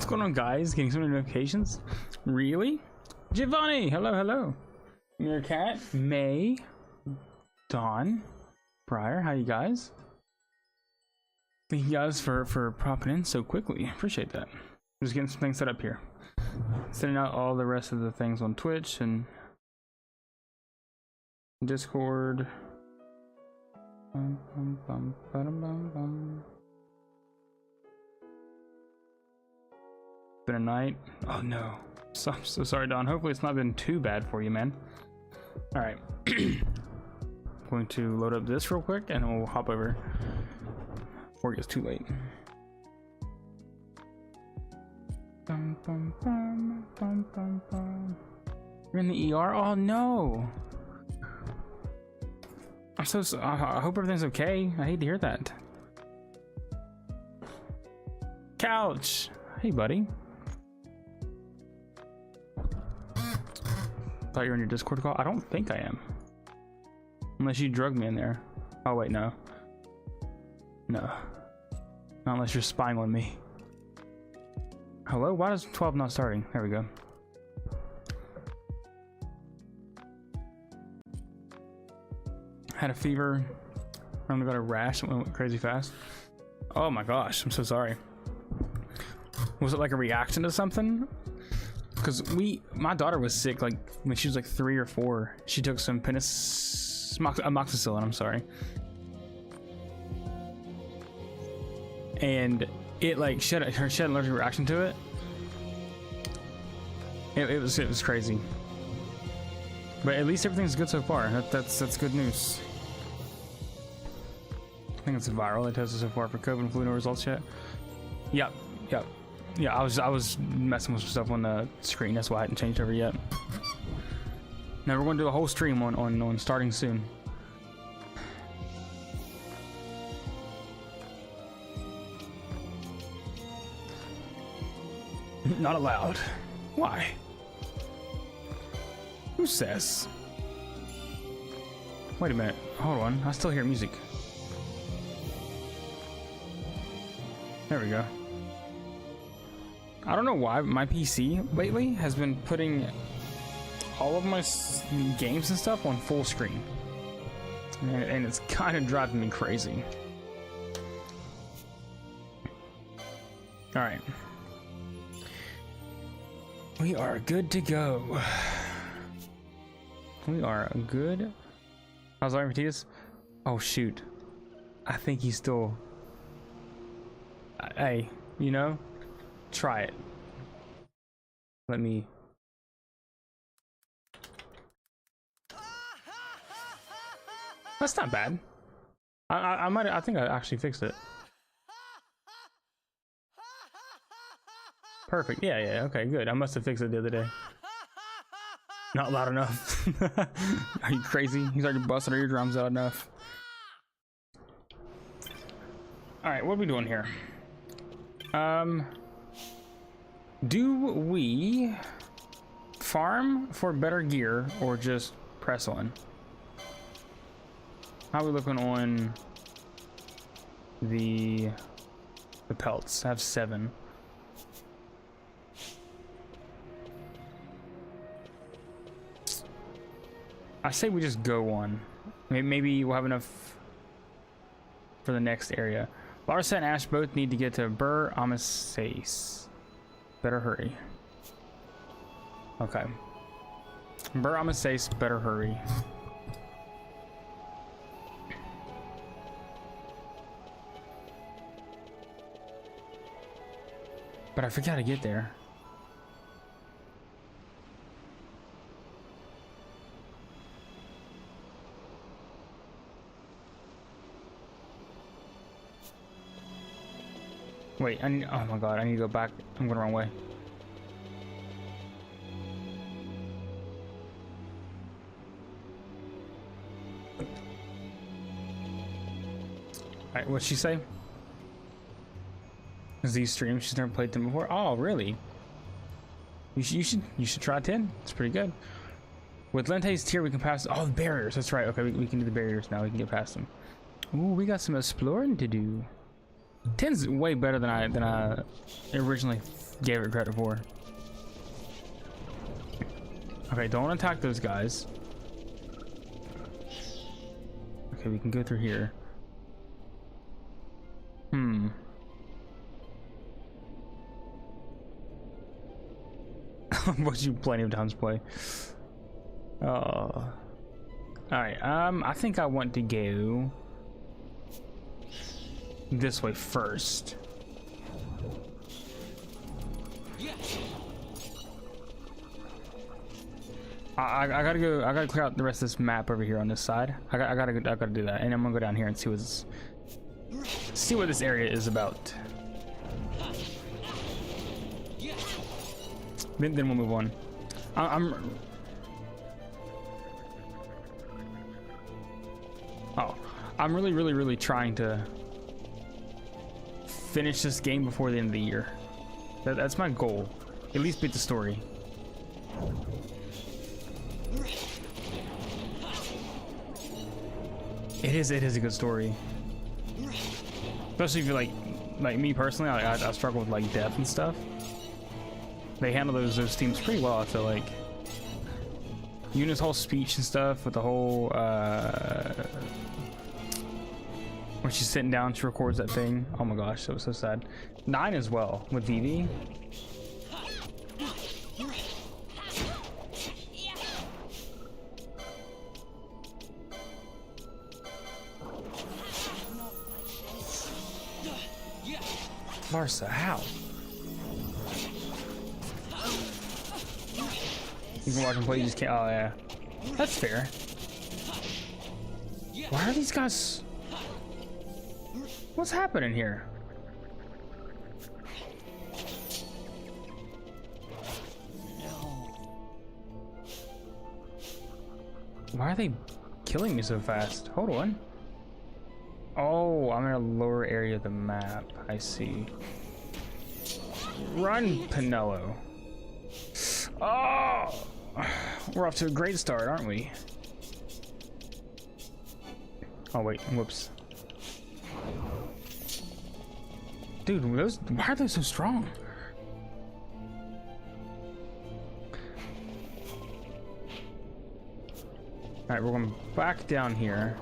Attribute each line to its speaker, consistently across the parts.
Speaker 1: What's going on, guys? Getting so many notifications? Really? Giovanni! Hello, hello. Meerkat, May, Dawn, Briar, how you guys? Thank you guys for popping in so quickly. Appreciate that. Just getting some things set up here. Setting out all the rest of the things on Twitch and Discord. Been a night. Oh no. I'm so sorry, Don. Hopefully it's not been too bad for you, man. All right. Going to load up this real quick and we'll hop over before it gets too late. You're in the ER? Oh no. I'm so I hope everything's okay. I hate to hear that. Couch. Hey, buddy. Thought you were in your Discord call. I don't think I am, unless you drugged me in there. Oh wait, no, not unless you're spying on me. Hello, why is 12 not starting? There we go. Had a fever. I got a rash that went crazy fast. Oh my gosh, I'm so sorry. Was it like a reaction to something? Because my daughter was sick like when she was like 3 or 4. She took some amoxicillin, I'm sorry. And it like she had an allergic reaction to it. It was crazy. But at least everything's good so far. That's good news. I think it's viral. They tested so far for COVID and flu, no results yet. Yep. Yeah, I was messing with some stuff on the screen. That's why I hadn't changed over yet. Now we're going to do a whole stream on starting soon. Not allowed. Why? Who says? Wait a minute. Hold on. I still hear music. There we go. I don't know why my PC lately has been putting all of my games and stuff on full screen. And it's kind of driving me crazy. All right. We are good to go. We are good. How's our Matias? Oh shoot. I think he's still... Hey, you know? Try it. Let me... That's not bad. I think I actually fixed it. Perfect. Yeah, okay, good. I must have fixed it the other day. Not loud enough. Are you crazy? He's already busted our eardrums out enough. Alright, what are we doing here? Do we farm for better gear or just press on? How are we looking on the pelts? I have 7. I say we just go one. Maybe we'll have enough for the next area. Larsa and Ash both need to get to Bur Amasace. Better hurry. Okay. Bur Amasace, better hurry. But I forgot how to get there. Wait, oh my god, I need to go back. I'm going the wrong way. Alright, what'd she say? Is these streams, she's never played them before? Oh, really? You should try 10. It's pretty good. With Lente's tier, we can pass all the barriers. That's right. Okay, we can do the barriers now. We can get past them. Ooh, we got some exploring to do. 10's way better than I originally gave it credit for. Okay, don't attack those guys. Okay, we can go through here. What you plenty of times play. All right. I think I want to go this way first. I gotta go. I gotta clear out the rest of this map over here on this side. I gotta do that, and I'm gonna go down here and see what this area is about. Then we'll move on. I'm really trying to finish this game before the end of the year. That's my goal. At least beat the story. It is a good story. Especially if you like me personally, I struggle with like death and stuff. They handle those themes pretty well, I feel like. Yuna's whole speech and stuff with the whole when she's sitting down, she records that thing. Oh my gosh, that was so sad. 9 as well with Vivi. Larsa, how? You can watch him play, you just can't. Oh yeah, that's fair. Why are these guys? What's happening here? Why are they killing me so fast? Hold on. Oh, I'm in a lower area of the map. I see. Run, Pinello. Oh, we're off to a great start, aren't we? Oh wait, whoops. Dude, why are they so strong? Alright, we're going back down here.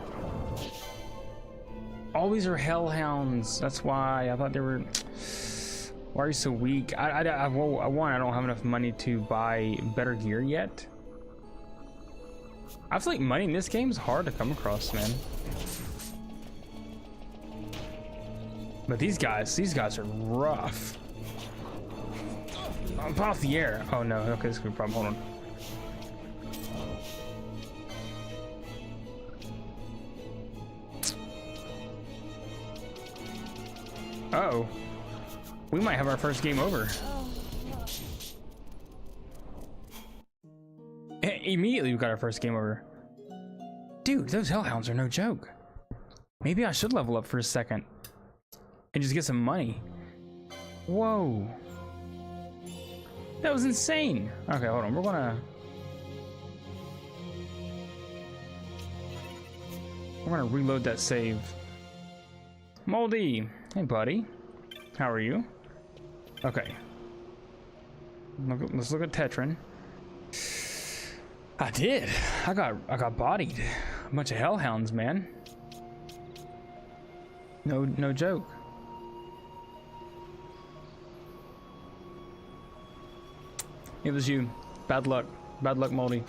Speaker 1: All these are hellhounds. That's why I thought they were. Why are you so weak? I don't have enough money to buy better gear yet. I feel like money in this game is hard to come across, man. But these guys are rough. I'm off the air. Oh no, okay, this could be a problem. Hold on. Uh-oh. We might have our first game over. Immediately we got our first game over. Dude, those hellhounds are no joke. Maybe I should level up for a second and just get some money. Whoa. That was insane. Okay, hold on. We're gonna reload that save. Moldy. Hey, buddy. How are you? Okay. Let's look at Tetrin. I did. I got bodied. A bunch of hellhounds, man. No joke. It was you. Bad luck. Bad luck, Moldy.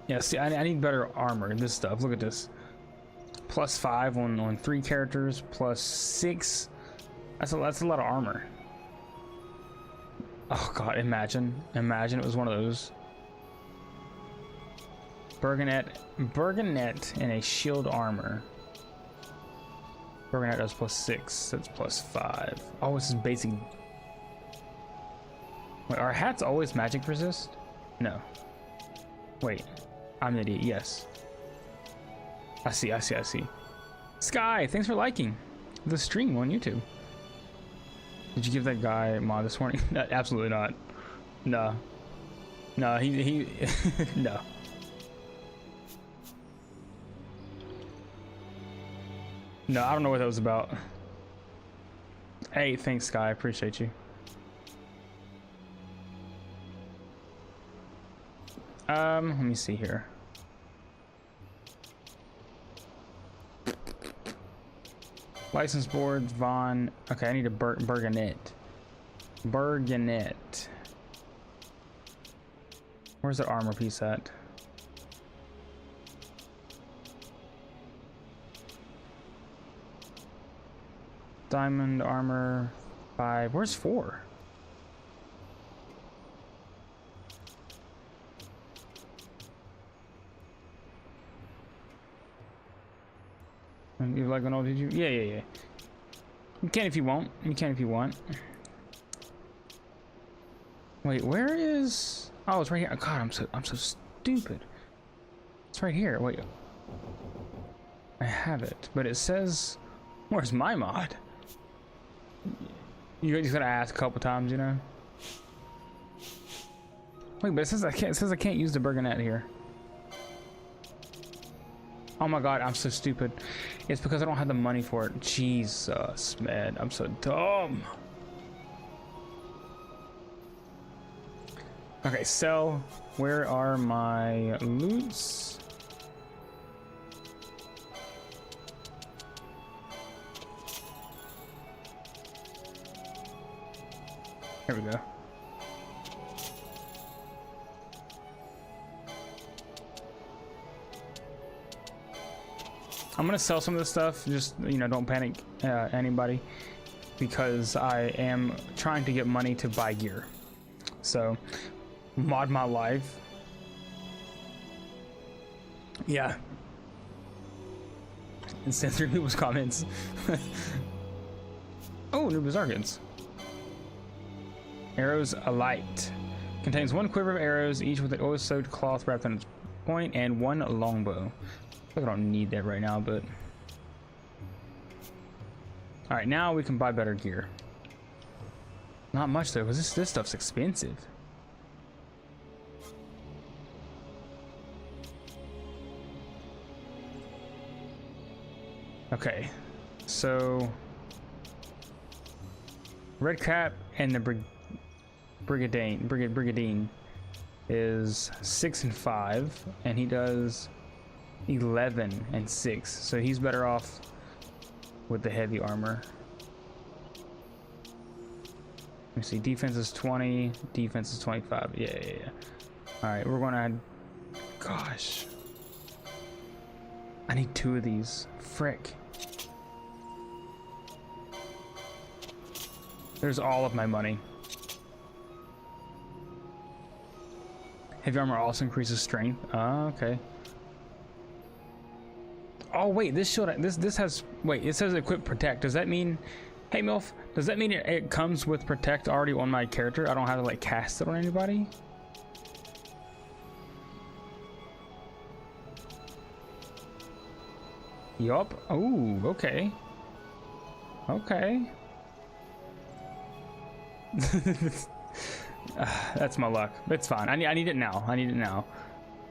Speaker 1: Yeah, see, I need better armor and this stuff. Look at this. +5 on 3 characters, +6. That's a lot of armor. Oh god, imagine it was one of those. Burgonet and a shield armor. Burgonet does +6, that's +5. Oh, this is basic. Wait, are hats always magic resist? No. Wait, I'm an idiot, yes. I see. Sky, thanks for liking the stream on YouTube. Did you give that guy a mod this morning? No, absolutely not. No, he no. No, I don't know what that was about. Hey, thanks, Sky. I appreciate you. Let me see here. License boards, Vaughn. Okay, I need a Burgonet. Burgonet. Where's the armor piece at? Diamond armor 5. Where's 4? You like an old, did you? Yeah. You can if you want. You can if you want. Wait, where is? Oh, it's right here. God, I'm so stupid. It's right here. Wait. I have it, but it says, where's my mod? You just gotta ask a couple times, you know. Wait, but it says I can't. It says I can't use the Burgonet here. Oh my god, I'm so stupid. It's because I don't have the money for it. Jesus, man, I'm so dumb. Okay, sell. Where are my loots? Here we go. I'm gonna sell some of this stuff, just, you know, don't panic anybody, because I am trying to get money to buy gear. So, mod my life. Yeah. And send through people's comments. Oh, new Berserkins. Arrows alight. Contains 1 quiver of arrows, each with an oil-soaked cloth wrapped on its point, and 1 longbow. I don't need that right now, but all right, now we can buy better gear. Not much though, because this stuff's expensive. Okay, so red cap and the brigadine is 6 and 5, and he does 11 and 6, so he's better off with the heavy armor. Let me see, defense is 20, defense is 25. Yeah. All right, we're gonna, gosh, I need 2 of these. Frick. There's all of my money. Heavy armor also increases strength. Okay. Oh wait, this shield, this has, wait, it says equip protect. Does that mean, hey MILF, does that mean it comes with protect already on my character? I don't have to like cast it on anybody? Yup. Oh, okay. Okay. That's my luck. It's fine. I need it now. I need it now.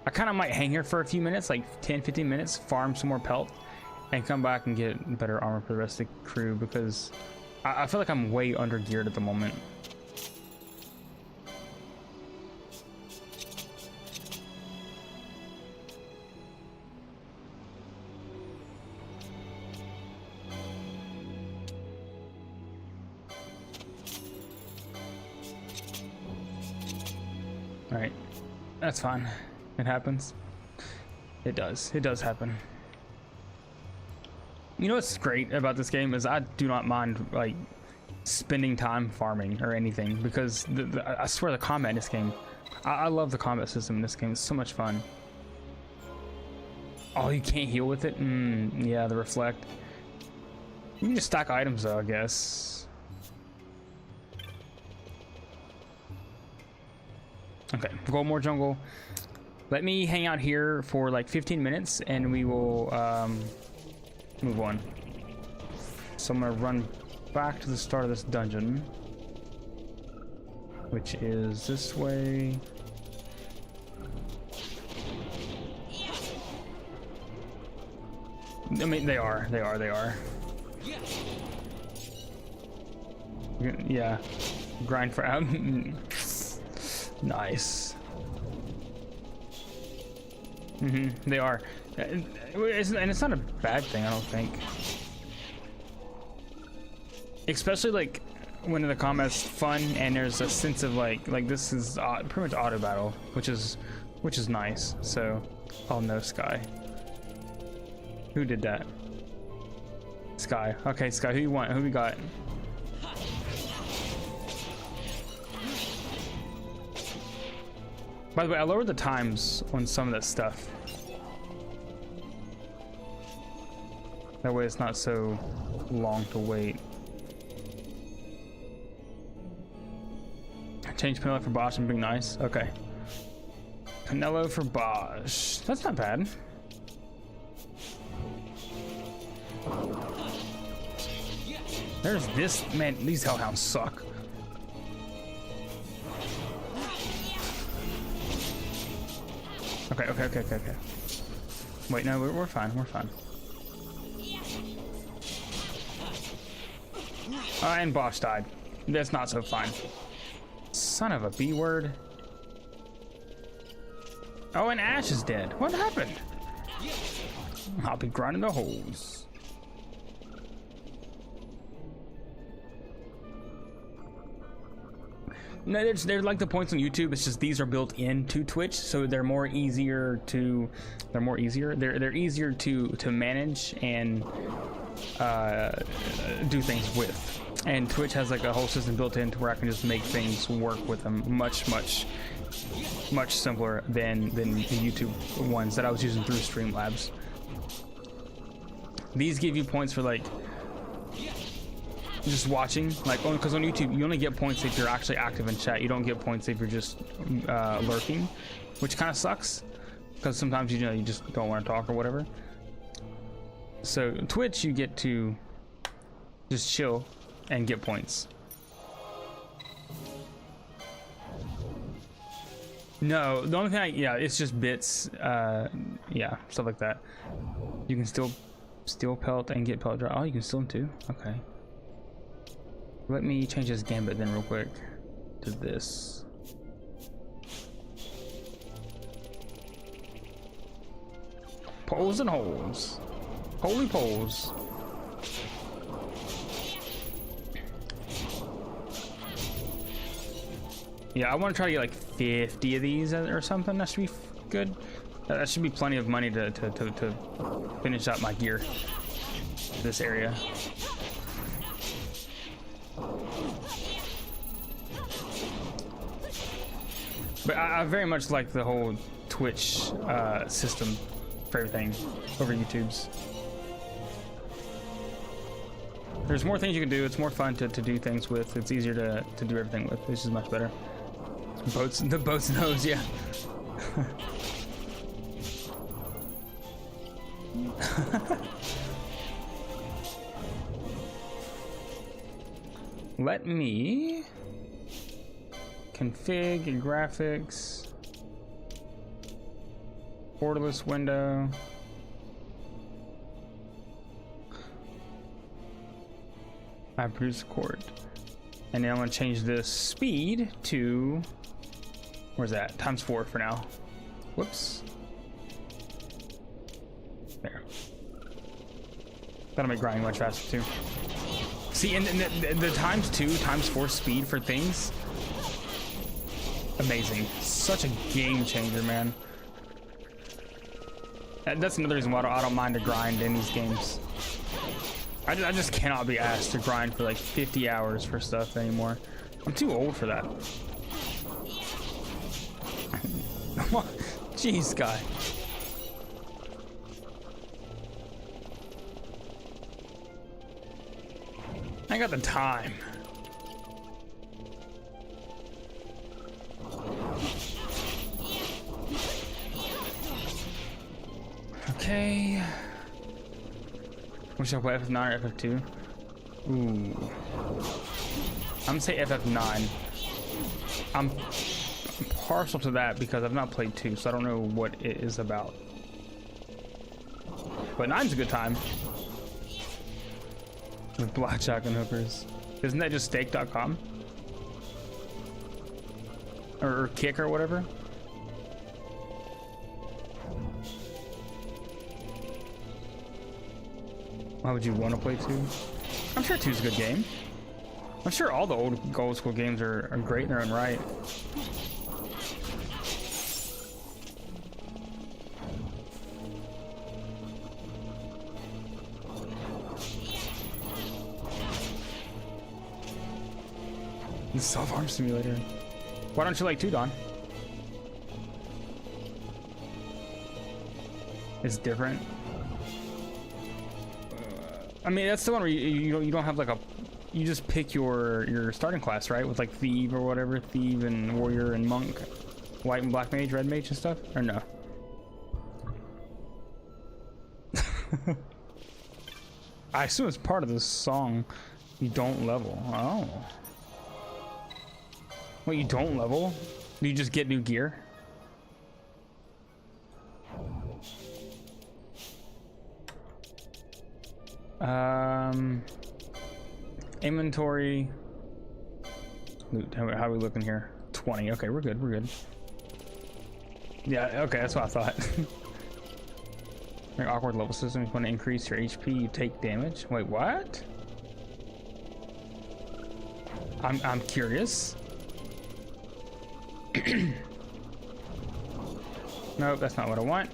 Speaker 1: I kind of might hang here for a few minutes, like 10-15 minutes, farm some more pelt, and come back and get better armor for the rest of the crew, because I feel like I'm way under geared at the moment. All right, that's fine. It happens. It does. It does happen. You know what's great about this game is I do not mind like spending time farming or anything, because I swear the combat in this game, I love the combat system in this game. It's so much fun. Oh, you can't heal with it? Yeah, the reflect. You can just stack items though, I guess. Okay, go more jungle. Let me hang out here for like 15 minutes and we will move on. So I'm gonna run back to the start of this dungeon, which is this way. I mean, they are. Yeah. Grind for out. Nice. They are. And it's not a bad thing, I don't think. Especially like when the combat's fun and there's a sense of like this is pretty much auto battle, which is nice. So, oh no, Sky. Who did that? Sky. Okay, Sky. Who you want? Who we got? By the way, I lowered the times on some of that stuff. That way it's not so long to wait. Change Pinello for Bosch and being nice. Okay. Pinello for Bosch. That's not bad. There's this, man, these hellhounds suck. Okay. Wait, no, we're fine, we're fine. And Bosch died. That's not so fine. Son of a B word. Oh, and Ash is dead. What happened? I'll be grinding the holes. No, they're like the points on YouTube. It's just these are built into Twitch, so they're easier to manage and do things with. And Twitch has like a whole system built in to where I can just make things work with them much simpler than the YouTube ones that I was using through Streamlabs. These give you points for like just watching, like, because on YouTube you only get points if you're actually active in chat. You don't get points if you're just lurking, which kind of sucks because sometimes you just don't want to talk or whatever. So Twitch, you get to just chill and get points. No, the only thing it's just bits, yeah, stuff like that. You can still steal pelt and get pelt drop. Oh, you can steal them too. Okay. Let me change this gambit then real quick to this. Poles and holes. Holy poles. Yeah, I want to try to get like 50 of these or something. That should be good. That should be plenty of money to finish out my gear. This area. But I very much like the whole Twitch system for everything over YouTube's. There's more things you can do. It's more fun to do things with. It's easier to do everything with. This is much better. The boat's nose, yeah. Let me config graphics, borderless window. I produce a chord, and then I'm gonna change this speed to, where's that? ×4 for now. Whoops. There. That'll make grinding much faster too. See, and the ×2, ×4 speed for things, amazing. Such a game changer, man. That's another reason why I don't mind to grind in these games. I just cannot be asked to grind for like 50 hours for stuff anymore. I'm too old for that. Jeez, guy. I ain't got the time. Okay. Which I play FF9 or FF2? Ooh. I'm gonna say FF9. I'm partial to that because I've not played 2, so I don't know what it is about. But 9's a good time. With blackjack and hookers. Isn't that just stake.com? Or kick or whatever? Why would you want to play 2? I'm sure 2's a good game. I'm sure all the old school games are great in their own right. The self-harm simulator. Why don't you like 2, Don? It's different. I mean, that's the one where you don't have like a, you just pick your starting class, right? With like thief or whatever, thief and warrior and monk, white and black mage, red mage and stuff, or no? I assume it's part of this song. You don't level. Oh. Well, you don't level? You just get new gear? Inventory. Loot. How are we looking here? 20. Okay, we're good. We're good. Yeah, okay, that's what I thought. Your awkward level system. If you want to increase your HP, you take damage. Wait, what? I'm curious. Nope, that's not what I want.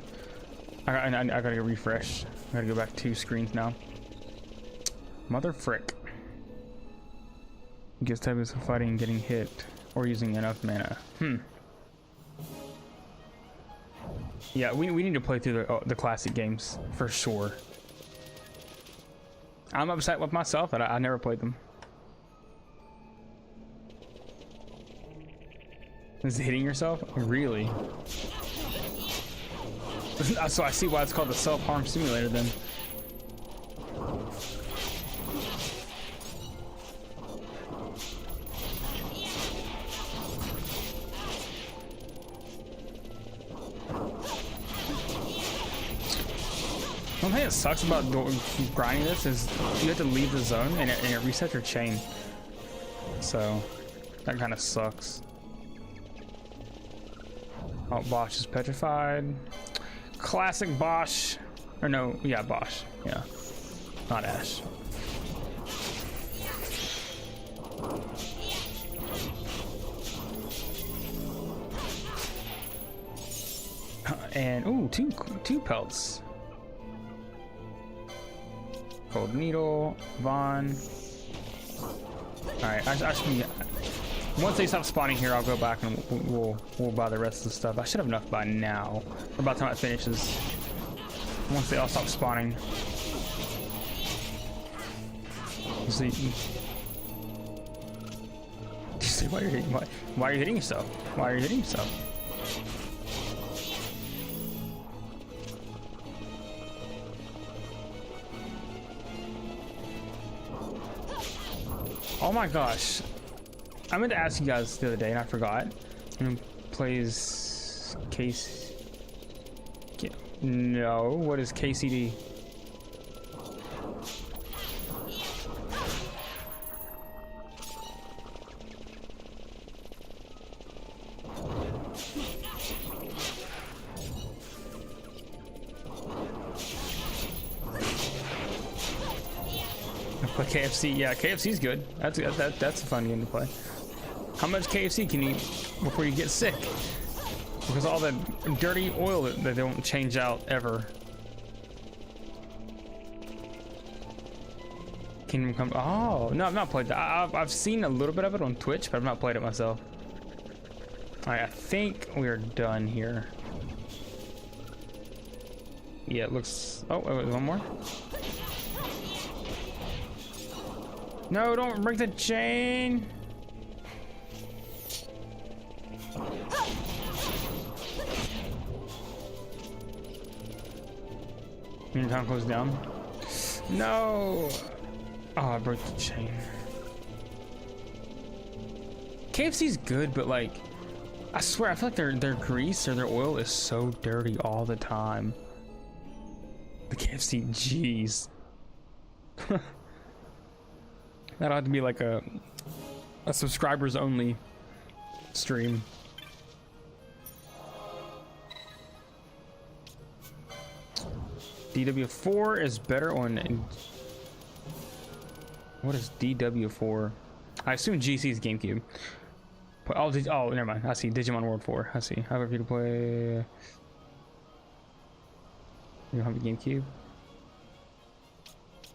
Speaker 1: I gotta refresh. I gotta go back 2 screens now. Mother frick. Gets type of fighting and getting hit or using enough mana. Yeah, we need to play through the classic games for sure. I'm upset with myself that I never played them. Is it hitting yourself? Really? So I see why it's called the self-harm simulator then. One thing that sucks about grinding this is you have to leave the zone and it resets your chain. So that kind of sucks. Oh, Bosch is petrified. Classic Bosch. Or no, yeah, Bosch. Yeah. Not Ash. And, ooh, two pelts. Cold Needle, Vaughn. Alright, I should be... Once they stop spawning here, I'll go back and we'll buy the rest of the stuff. I should have enough by now. Or by the time it finishes. Once they all stop spawning. You see why you're hitting? Why are you hitting yourself? Why are you hitting yourself? Oh my gosh. I meant to ask you guys the other day and I forgot. Who plays Case? No, what is KCD? Play KFC. Yeah, KFC's good. That's a fun game to play. How much KFC can you eat before you get sick? Because all the dirty oil that they don't change out ever. Kingdom Come. Oh no, I've not played that. I've seen a little bit of it on Twitch, but I've not played it myself. All right, I think we're done here. Yeah, it looks. Oh, wait, one more. No, don't break the chain. Your time goes down. No. Oh, I broke the chain. KFC's good, but like, I swear, I feel like their grease or their oil is so dirty all the time. The KFC, jeez. That'll have to be like a subscribers only stream. DW4 is better on. What is DW4? I assume GC is GameCube. But oh, never mind. I see Digimon World 4. I see. However, if you to play, you don't have a GameCube.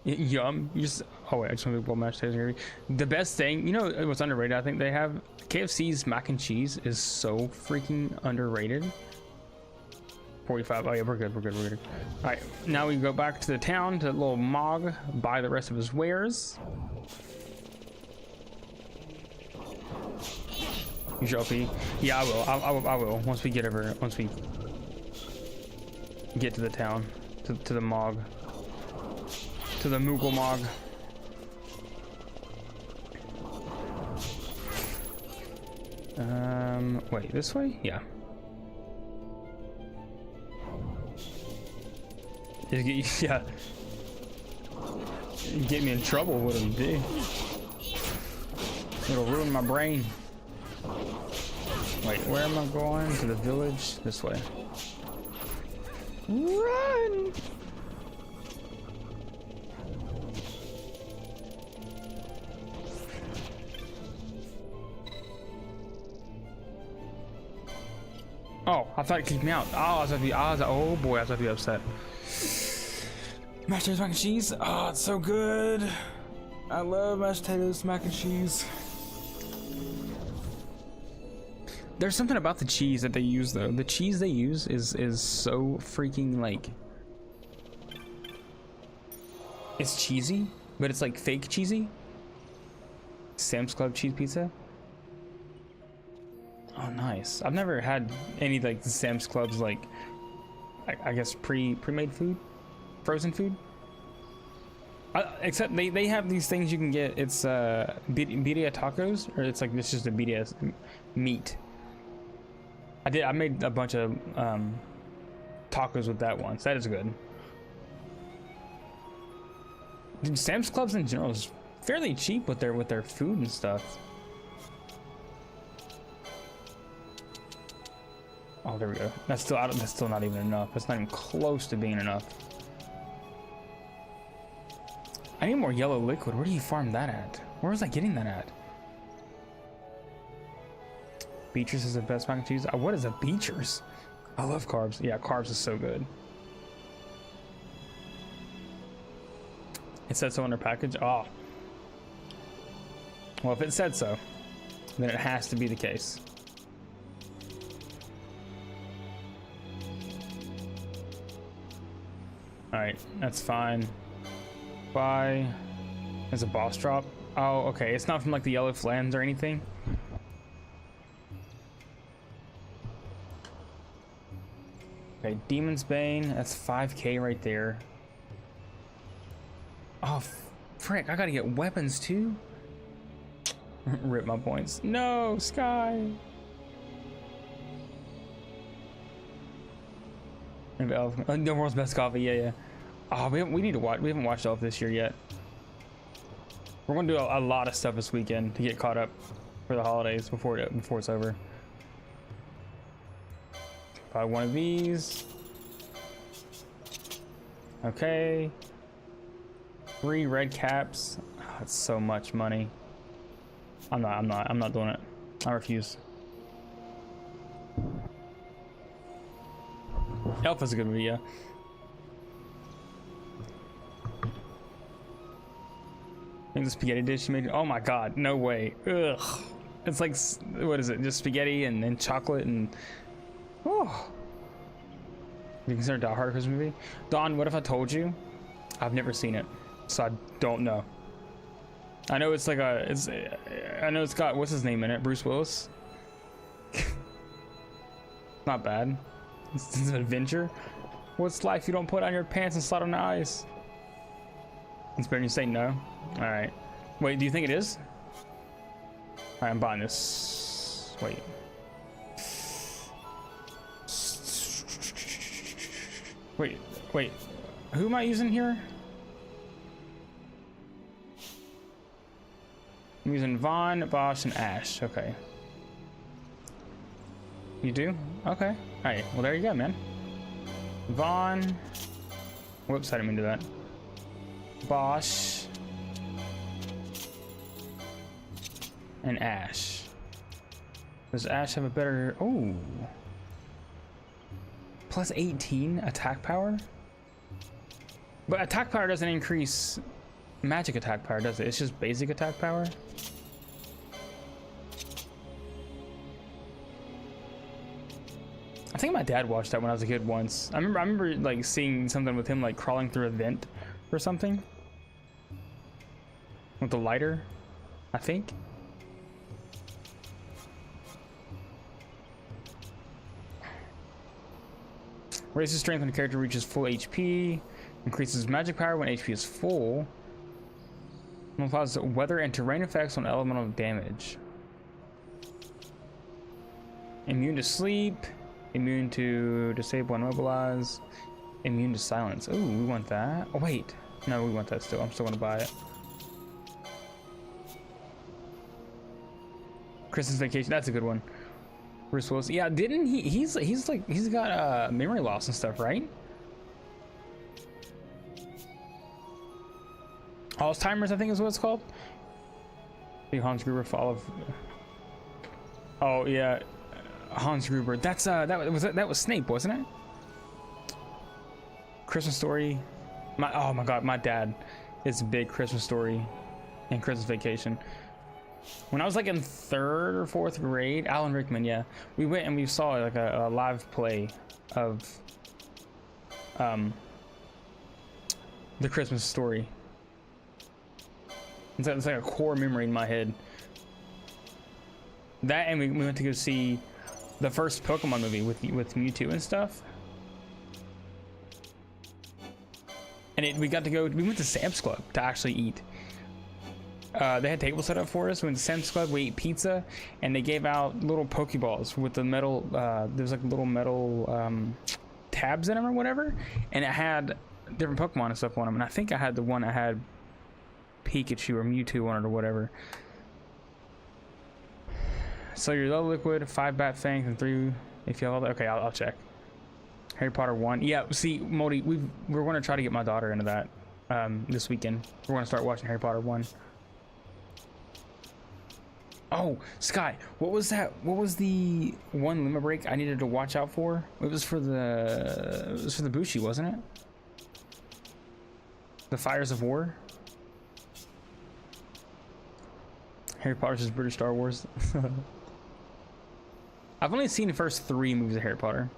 Speaker 1: Yum. You just. Oh wait, I just want to go match taser. The best thing, you know, what's underrated? I think they have KFC's mac and cheese is so freaking underrated. 45. Oh yeah, we're good. We're good. We're good. All right, now we go back to the town to little Mog, buy the rest of his wares. You should OP. Yeah, I will. I will. Once we get over. Once we get to the town, to the Mog, to the Moogle Mog. Wait, this way? Yeah. Yeah. Get me in trouble with him, dude. It'll ruin my brain. Wait, where am I going? To the village? This way. Run! Oh, I thought it kicked me out. Oh, I was oh boy, I was about to be upset. Mashed potatoes, mac and cheese. Oh, it's so good. I love mashed potatoes, mac and cheese. There's something about the cheese that they use though. The cheese they use is so freaking like, it's cheesy, but it's like fake cheesy. Sam's Club cheese pizza. Oh, nice. I've never had any like the Sam's Club's like, I guess pre-made food, frozen food. Except they have these things you can get. It's birria tacos, or it's like this is the birria meat. I made a bunch of tacos with that once. That is good. Dude, Sam's Clubs in general is fairly cheap with their food and stuff. Oh, there we go. That's still not even enough. That's not even close to being enough. I need more yellow liquid. Where do you farm that at? Where was I getting that at? Beechers is the best mac and cheese. What is a Beechers? I love carbs. Yeah, carbs is so good. It said so on their package. Oh. Well, if it said so, then it has to be the case. Alright, that's fine. Bye. There's a boss drop. Oh, okay. It's not from like the Yellow Flans or anything. Okay, Demon's Bane. That's 5k right there. Oh, frick. I gotta get weapons too. Rip my points. No, Sky. Maybe Elf. The world's best coffee. Yeah, yeah. Oh, we need to watch. We haven't watched Elf this year yet. We're gonna do a lot of stuff this weekend to get caught up for the holidays before it's over. Buy one of these. Okay. 3 red caps. Oh, that's so much money. I'm not doing it. I refuse. Elf is a good movie, yeah. I think the spaghetti dish you made. Oh my god, no way. Ugh. It's like, what is it? Just spaghetti and then chocolate and. Oh. You consider Die Hard a Christmas movie? Don, what if I told you? I've never seen it, so I don't know. I know it's like I know it's got, what's his name in it? Bruce Willis. Not bad. It's an adventure. What's life you don't put on your pants and slide on the ice? It's better you say no. All right. Wait, do you think it is? All right, I'm buying this. Wait. Wait. Who am I using here? I'm using Vaughn, Bosch, and Ash. Okay. You do? Okay. Alright, well there you go, man. Vaughn. Whoops, I didn't mean to do that. Bosch. And Ash. Does Ash have a better... Oh. Plus 18 attack power? But attack power doesn't increase magic attack power, does it? It's just basic attack power? I think my dad watched that when I was a kid once. I remember like seeing something with him like crawling through a vent or something. With the lighter, I think. Raises strength when the character reaches full HP. Increases magic power when HP is full. And applies weather and terrain effects on elemental damage. Immune to sleep. Immune to disable and mobilize. Immune to silence. Oh, we want that. Oh, wait. No, we want that still. I'm still going to buy it. Christmas Vacation. That's a good one. Bruce Willis. Yeah, didn't he? He's got memory loss and stuff, right? Alzheimer's, I think is what it's called. The Hans Gruber fall of. Oh yeah, Hans Gruber. That's that was Snape, wasn't it? Christmas Story. Oh my God, my dad is a big Christmas Story and Christmas Vacation. When I was like in 3rd or 4th grade, Alan Rickman, yeah, we went and we saw like a live play of the Christmas Story. It's like a core memory in my head. That, and we went to go see the first Pokemon movie with Mewtwo and stuff. And we went to Sam's Club to actually eat. They had tables set up for us. We went to Sam's Club, we ate pizza, and they gave out little Pokeballs with the metal, there's like little metal tabs in them or whatever, and it had different Pokemon and stuff on them, and I think I had the one that had Pikachu or Mewtwo on it or whatever. So your yellow liquid, 5 bat fangs, and 3 if you have all that. Okay, I'll check. Harry Potter 1. Yeah, see, Moldy, we're going to try to get my daughter into that this weekend. We're going to start watching Harry Potter 1. Oh, Sky, what was that? What was the one limit break I needed to watch out for? It was for the Bushi, wasn't it? The Fires of War. Harry Potter's just British Star Wars. I've only seen the first 3 movies of Harry Potter.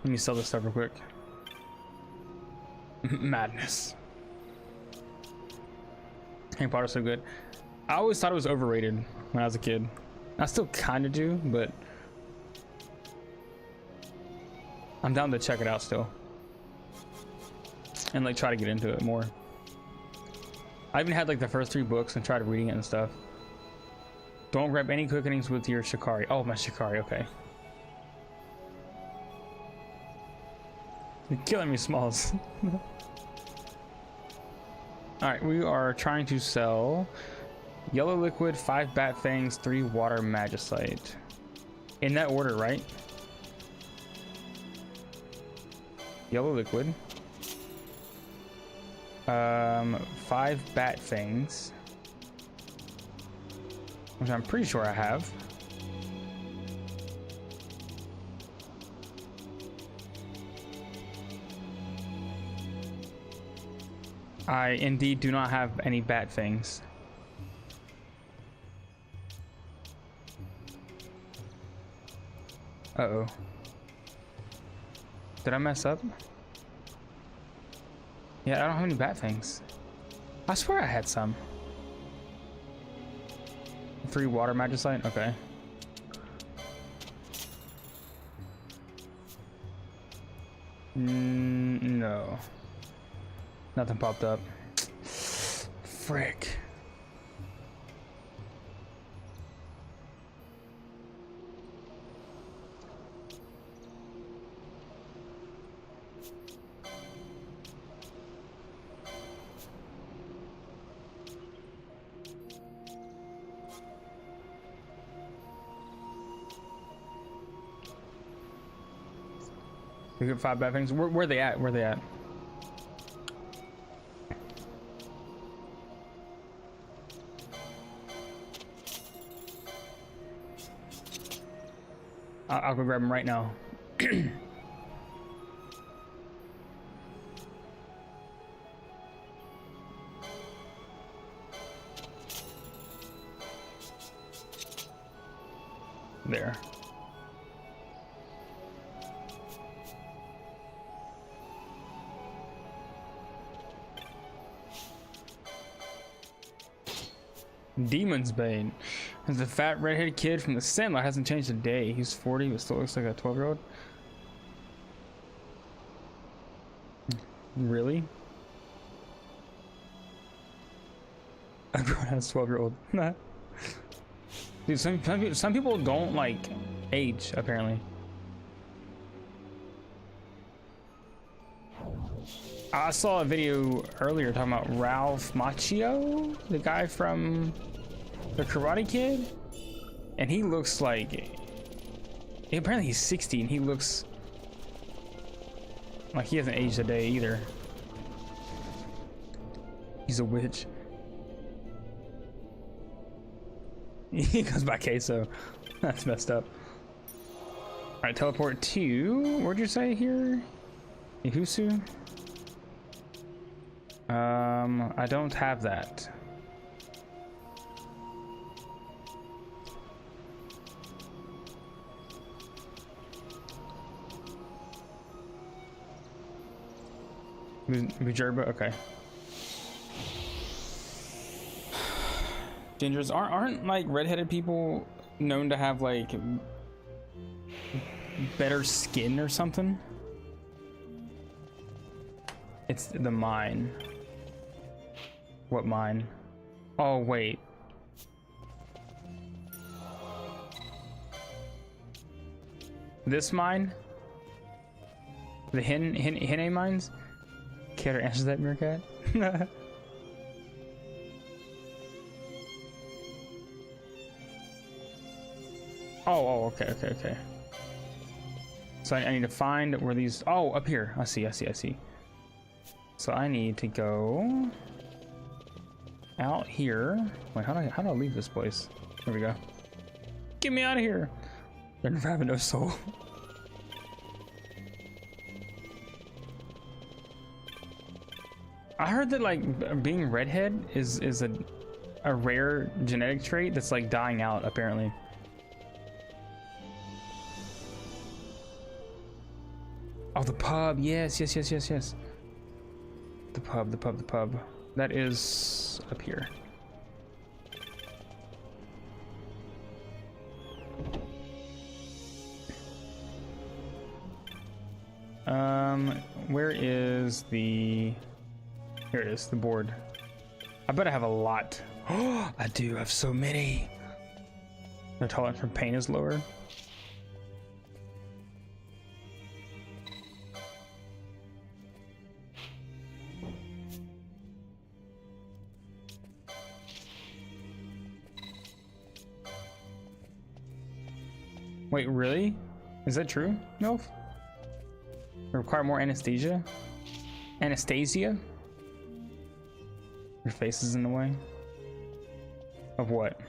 Speaker 1: Let me sell this stuff real quick. Madness. Harry Potter's so good. I always thought it was overrated when I was a kid. I still kind of do, but I'm down to check it out still. And like try to get into it more. I even had like the first 3 books and tried reading it and stuff. Don't grab any cookings with your Shikari. Oh, my Shikari, okay. You're killing me, Smalls. Alright, we are trying to sell yellow liquid, 5 bat fangs, 3 water magicite. In that order, right? Yellow liquid. 5 bat fangs, which I'm pretty sure I have. I indeed do not have any bat fangs. Uh-oh. Did I mess up? Yeah, I don't have any bat fangs. I swear I had some. 3 water magicite? Okay. No. Nothing popped up. Frick. We got 5 bad things. Where they at? Where they at? I'll go grab them right now. There. Demon's Bane. The fat redheaded kid from the Sandlot hasn't changed a day. He's 40 but still looks like a 12-year-old. Really? Everyone has 12-year-old. Dude, some people don't like age, apparently. I saw a video earlier talking about Ralph Macchio, the guy from The Karate Kid, and he looks like, apparently he's 60 and he looks like he hasn't aged a day either. He's a witch. He goes by queso. That's messed up. All right, teleport to, where'd you say here? Ihusu? I don't have that. Bujerba, okay. Gingers aren't like redheaded people known to have like better skin or something? It's the mine. What mine? Oh wait. This mine? The Hine mines? Care to answer that, Meerkat? Oh, okay. So I need to find where these. Oh, up here. I see. So I need to go out here. Wait, how do I leave this place? There we go. Get me out of here. They're never having no soul. I heard that like being redhead is a rare genetic trait that's like dying out apparently. Oh, the pub. Yes. The pub. That is up here. Where is the... Here it is, the board. I bet I have a lot. Oh, I do have so many. The tolerance for pain is lower. Wait, really? Is that true, MILF? Require more anesthesia? Anastasia? Your face is in the way? Of what?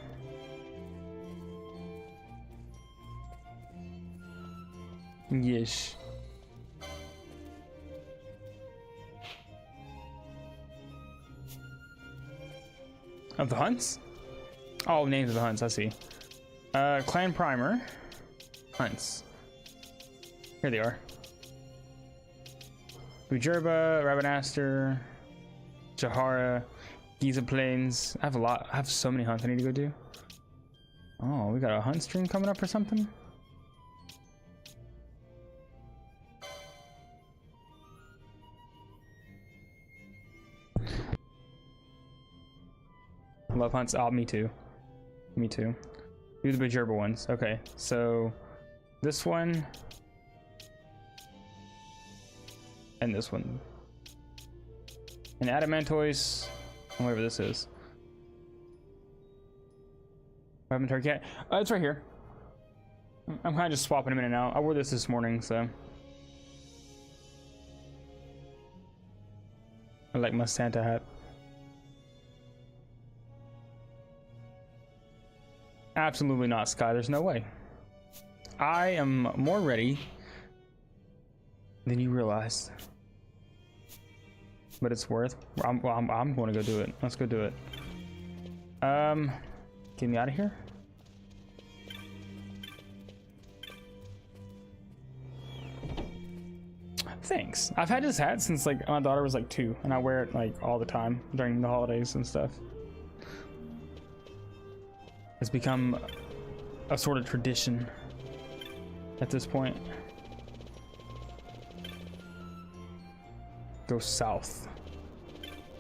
Speaker 1: Yes. Of the hunts? Oh, names of the hunts, I see. Clan Primer. Hunts. Here they are. Bujerba, Rabbanaster, Jahara, Giza Plains. I have so many hunts I need to go do. Oh, we got a hunt stream coming up or something? Love hunts. Oh, me too. Me too. Do the Bujerba ones. Okay, so this one and this one. And Adamantoise, whatever this is. Weapon Cat. It's right here. I'm kind of just swapping them in and out. I wore this morning, so. I like my Santa hat. Absolutely not, Sky. There's no way. I am more ready than you realize. But it's worth. I'm going to go do it. Let's go do it. Get me out of here. Thanks. I've had this hat since like my daughter was like 2, and I wear it like all the time during the holidays and stuff. It's become a sort of tradition at this point. Go south.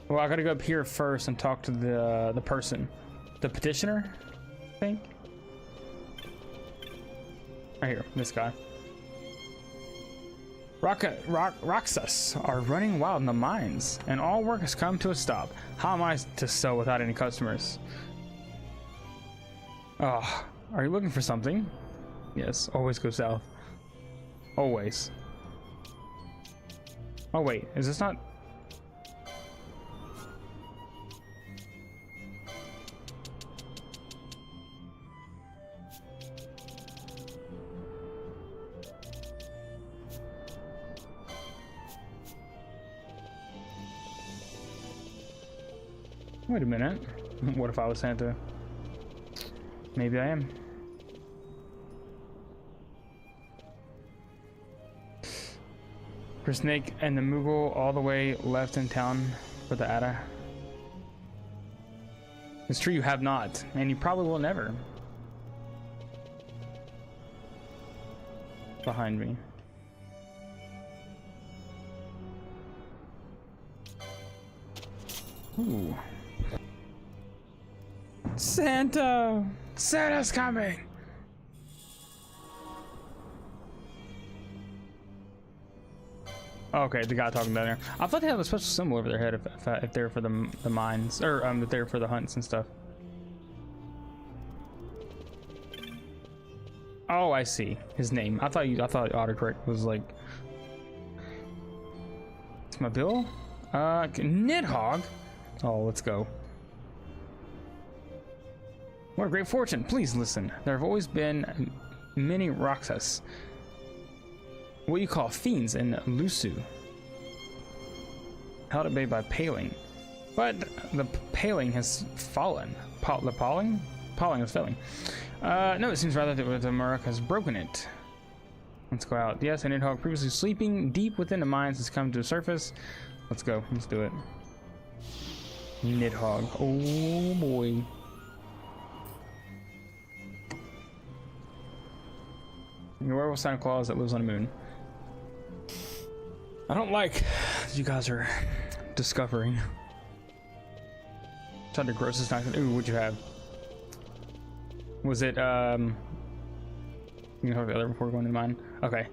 Speaker 1: Well, I gotta go up here first and talk to the person, the petitioner, I think. Right here, this guy. Roxas are running wild in the mines, and all work has come to a stop. How am I to sell without any customers? Oh, are you looking for something? Yes, always go south. Always. Oh wait, is this not? Wait a minute. What if I was Santa? Maybe I am. For Snake and the Moogle all the way left in town for the Ada. It's true you have not, and you probably will never. Behind me. Ooh. Santa! Santa's coming! Okay, the guy talking down there. I thought they had a special symbol over their head if they're for the mines, or if they're for the hunts and stuff. Oh, I see. His name. I thought autocorrect was like. It's my bill. Nidhogg. Oh, let's go. What a great fortune. Please listen. There have always been many Roxas, what you call fiends, in Lusu, held at bay by Paling. But the Paling has fallen. The Paling is failing. No, it seems rather that the Muruk has broken it. Let's go out. Yes, an Nidhogg previously sleeping deep within the mines has come to the surface. Let's go. Let's do it. Nidhogg. Oh boy. You're a werewolf Santa Claus that lives on the moon. I don't like you guys are discovering. Tried to grossest night. Ooh, what'd you have? Was it you know the other before going to mine? Okay.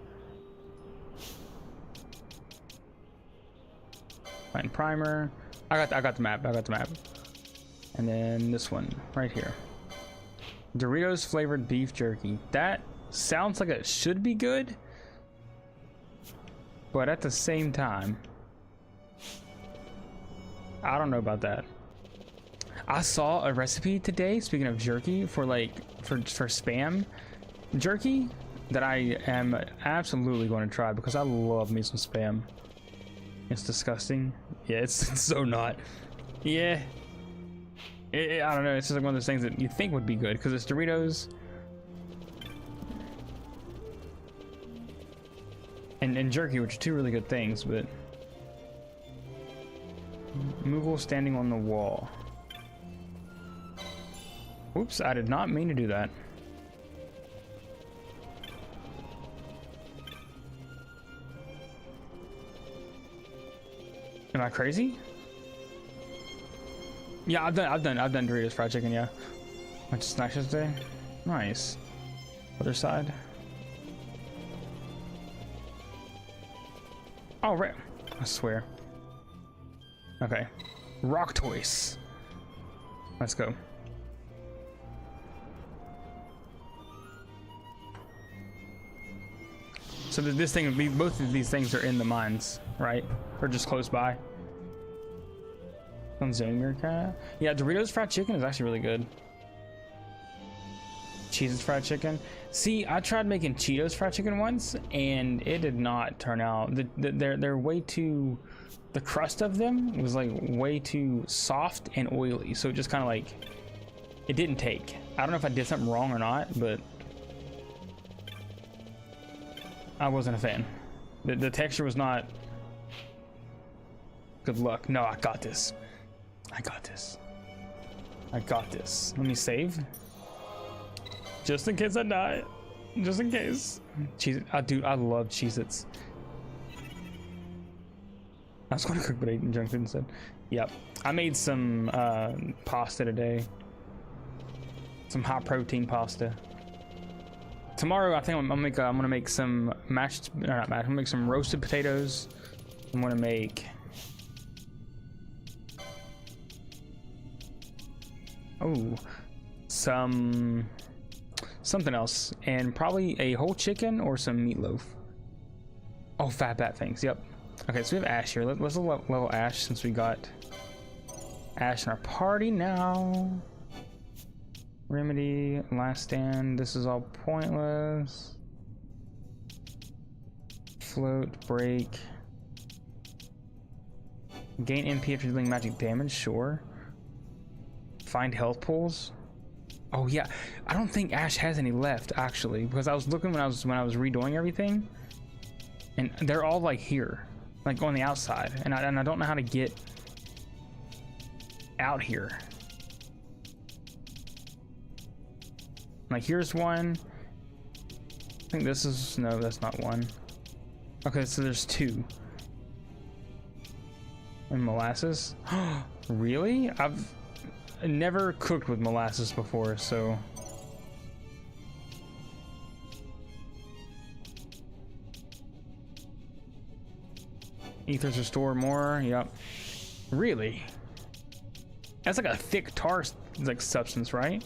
Speaker 1: Fine primer. I got the map. And then this one right here. Doritos flavored beef jerky. That sounds like it should be good, but at the same time, I don't know about that. I saw a recipe today, speaking of jerky, for spam jerky that I am absolutely going to try because I love me some spam. It's disgusting. Yeah, it's so not. Yeah. I don't know. It's just like one of those things that you think would be good because it's Doritos. And jerky, which are two really good things, but Moogle standing on the wall. Oops, I did not mean to do that. Am I crazy? Yeah, I've done Doritos fried chicken, yeah. Went to snacks yesterday. Nice. Other side. Oh, right. I swear. Okay. Rock toys. Let's go. So this thing, both of these things are in the mines, right? Or just close by. On Zomer cat. Yeah, Doritos fried chicken is actually really good. Cheetos fried chicken. See, I tried making Cheetos fried chicken once, and it did not turn out. They're way too. The crust of them was like way too soft and oily, so it just kind of like it didn't take. I don't know if I did something wrong or not, but I wasn't a fan. The texture was not. Good luck. No, I got this. I got this. I got this. Let me save. Just in case I die. Just in case. Cheez, dude, I love Cheez-Its. I was going to cook, but I ate junk food instead. Yep. I made some pasta today. Some high protein pasta. Tomorrow, I think I'm gonna make some mashed, or not mashed. I'm gonna make some roasted potatoes. I'm gonna make. Oh, something else, and probably a whole chicken or some meatloaf. Oh, fat bat things. Yep. Okay, so we have Ash here. Let's level Ash since we got Ash in our party now. Remedy, last stand. This is all pointless. Float, break. Gain MP after dealing magic damage. Sure. Find health pools. Oh yeah, I don't think Ash has any left actually, because I was looking when I was redoing everything, and they're all like here, like on the outside, and I don't know how to get out here. Like here's one. I think this is, no, that's not one. Okay, so there's two. And molasses. Really? I've never cooked with molasses before, so ethers restore more. Yep. Really? That's like a thick tar like substance, right?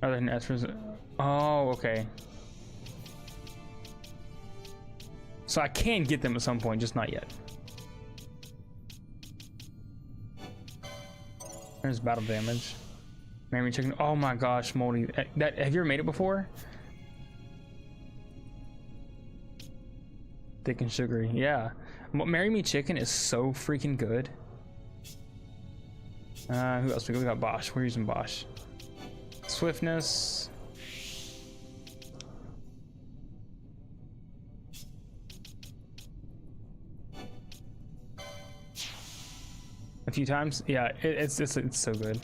Speaker 1: Other than esters. Oh, okay. So I can get them at some point, just not yet. There's battle damage. Marry chicken. Oh my gosh, moldy. That, have you ever made it before? Thick and sugary. Yeah. Marry Me Chicken is so freaking good. Who else? We got Bosch. We're using Bosch. Swiftness. A few times. Yeah, it's so good.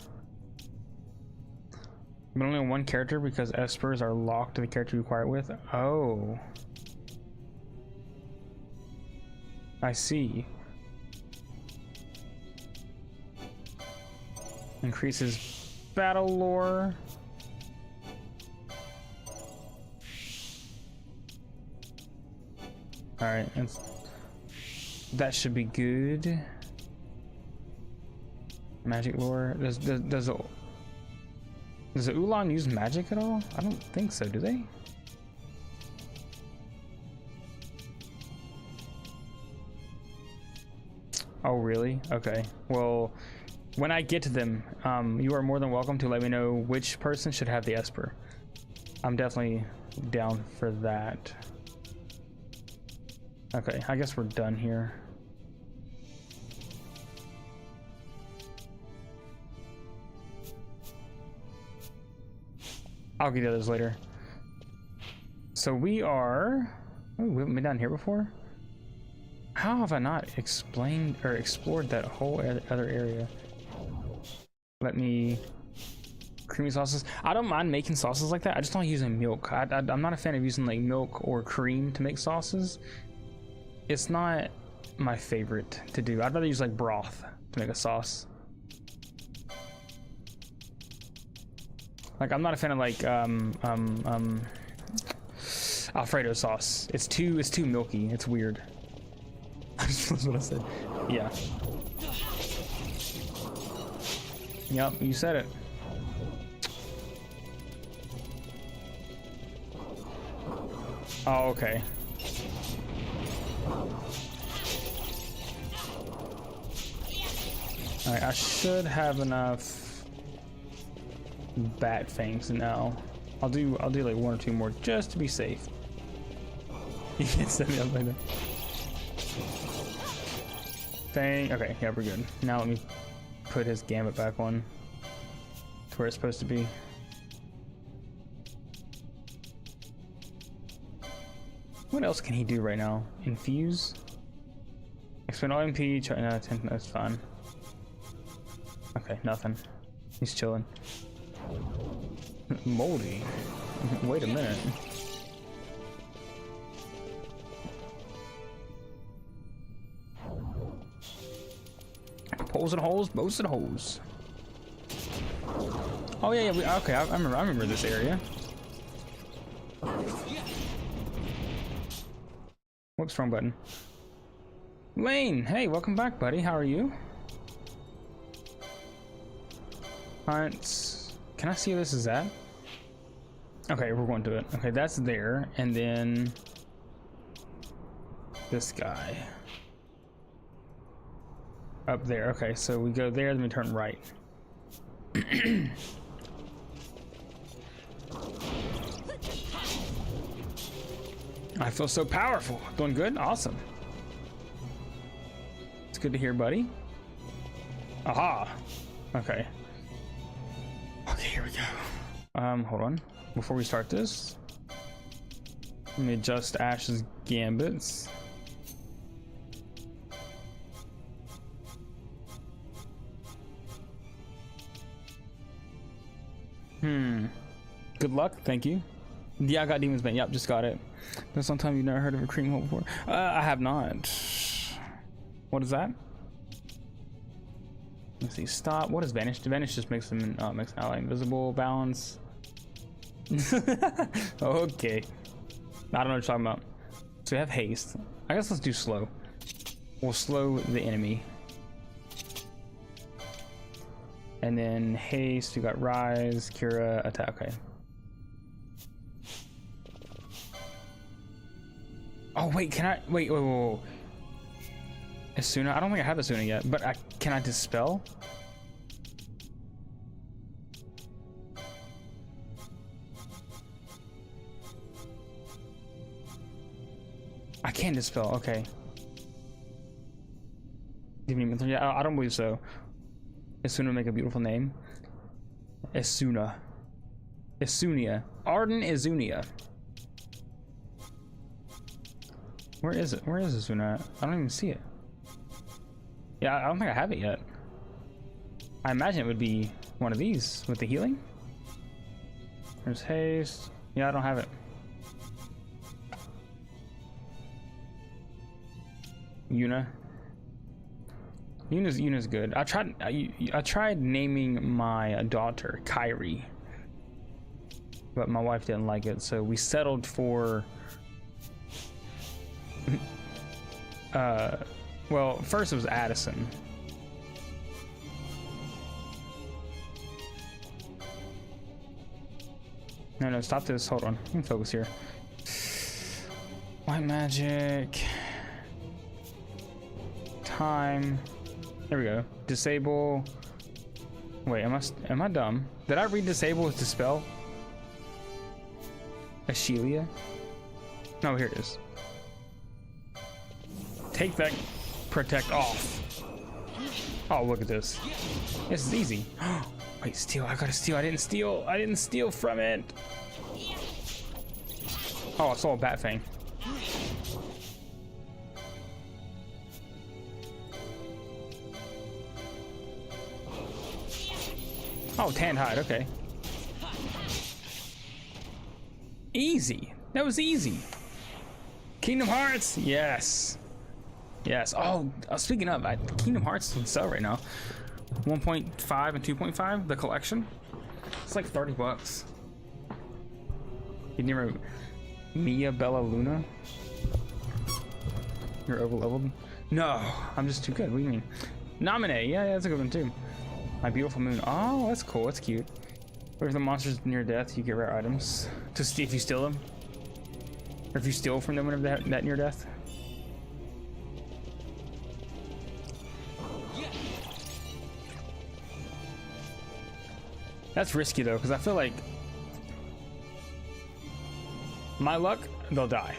Speaker 1: But only on one character because espers are locked to the character you acquire it with. Oh. I see. Increases battle lore. Alright, that should be good. Magic lore. Does the Ulan use magic at all? I don't think so, do they? Oh, really? Okay. Well, when I get to them, you are more than welcome to let me know which person should have the Esper. I'm definitely down for that. Okay, I guess we're done here. I'll get the others later. So we are... Oh, we haven't been down here before? How have I not explained or explored that whole other area? Let me... Creamy sauces. I don't mind making sauces like that. I just don't like using milk. I'm not a fan of using like milk or cream to make sauces. It's not my favorite to do. I'd rather use like broth to make a sauce. Like I'm not a fan of like Alfredo sauce. It's too milky. It's weird. That's what I said. Yeah. Yep, you said it. Oh, okay. Alright, I should have enough bat fangs now. I'll do like 1 or 2 more just to be safe. You can't set me up like that. Fang. Okay, yeah, we're good. Now let me put his gambit back on to where it's supposed to be. What else can he do right now? Infuse? Expend all MP, try no, that's fine. Okay, nothing. He's chilling. Moldy. Wait a minute. Poles and holes, boats and holes. Oh yeah, yeah. Okay, I remember this area. Whoops, wrong button. Lane, hey, welcome back, buddy. How are you? Alright, can I see where this is at? Okay, we're going to it. Okay, that's there, and then this guy up there. Okay, so we go there, then we turn right. I feel so powerful. Doing good? Awesome. It's good to hear, buddy. Aha. Okay. Okay, here we go. Hold on. Before we start this, let me adjust Ash's gambits. Good luck. Thank you. Yeah, I got Demon's Bane. Yep, just got it. There's sometimes you've never heard of a cream hole before. I have not. What is that? Let's see. Stop. What is Vanish? Vanish just makes them makes an ally invisible. Balance. Okay. I don't know what you're talking about. So we have haste. I guess let's do slow. We'll slow the enemy. And then haste. We got rise, cura, attack. Okay. Oh wait, can I wait? Whoa. Asuna? I don't think I have Asuna yet, but can I dispel? I can dispel. Okay. Yeah, I don't believe so. Asuna make a beautiful name. Asuna. Isunia. Arden Isunia. Where is it? Where is Asuna? I don't even see it. Yeah, I don't think I have it yet. I imagine it would be one of these with the healing. There's haste. Yeah, I don't have it. Yuna's good. I tried naming my daughter Kyrie, but my wife didn't like it, so we settled for well, first it was Addison. No, stop this. Hold on. Let me focus here. White magic. Time. There we go. Disable. Wait, am I dumb? Did I read disable as dispel? Ashelia? No, here it is. Take that protect off. Oh, look at this. This is easy. Wait, steal. I gotta steal. I didn't steal from it. Oh, I saw a bat fang. Oh, tanned hide. Okay. Easy. That was easy. Kingdom Hearts. Yes. Yes. Oh, speaking of, Kingdom Hearts on sale right now. 1.5 and 2.5, the collection. It's like $30. You never Mia Bella Luna? You're over leveled? No, I'm just too good. What do you mean? Nominate. Yeah, that's a good one too. My Beautiful Moon. Oh, that's cool. That's cute. Or if the monster's near death, you get rare items to see if you steal them, or if you steal from them whenever that near death. That's risky though, because I feel like my luck, they'll die.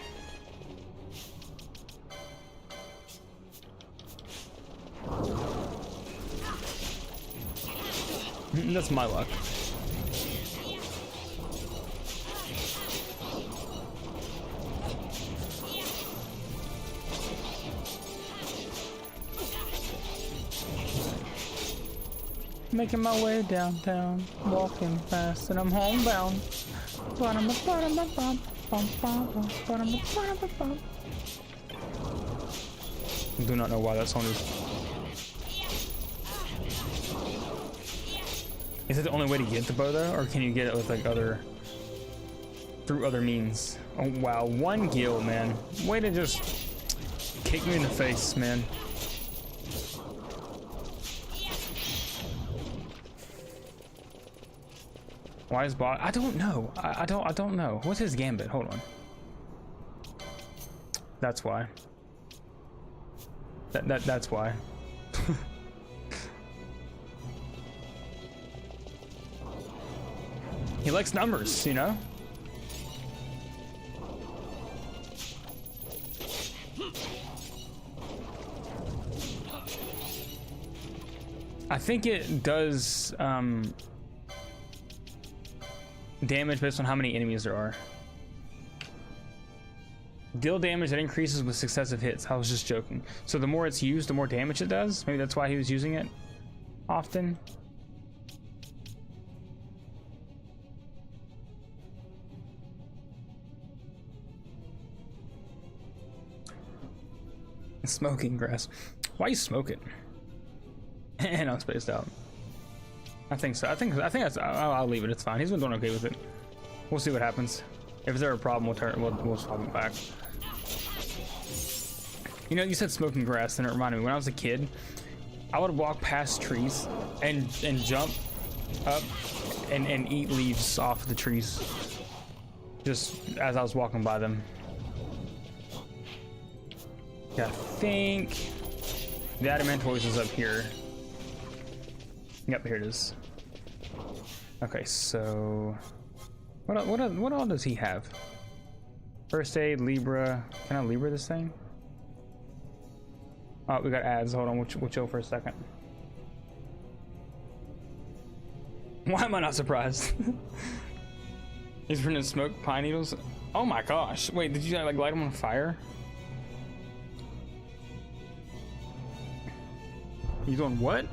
Speaker 1: That's my luck. Making my way downtown, walking fast, and I'm homebound. I do not know why that song is. Is it the only way to get the bow though, or can you get it with like through other means? Oh wow, 1 gil, man. Way to just kick me in the face, man. Why is bot? I don't know. I don't know. What's his gambit? Hold on. That's why. That's why. He likes numbers, you know? I think it does damage based on how many enemies there are. Deal damage that increases with successive hits. I was just joking. So the more it's used, the more damage it does. Maybe that's why he was using it often. Smoking grass. Why you smoke it? And I'm spaced out. I think so. I think that's. I'll leave it. It's fine. He's been doing okay with it. We'll see what happens. If there's a problem, we'll swap it back. You know, you said smoking grass, and it reminded me when I was a kid, I would walk past trees and jump up and eat leaves off the trees, just as I was walking by them. Yeah, I think the Adamantoise is up here. Yep, here it is. Okay, so what all does he have? First aid, Libra. Can I Libra this thing? Oh, we got ads. Hold on, we'll chill for a second. Why am I not surprised? He's running smoke pine needles. Oh my gosh! Wait, did you like light them on fire? You doing what?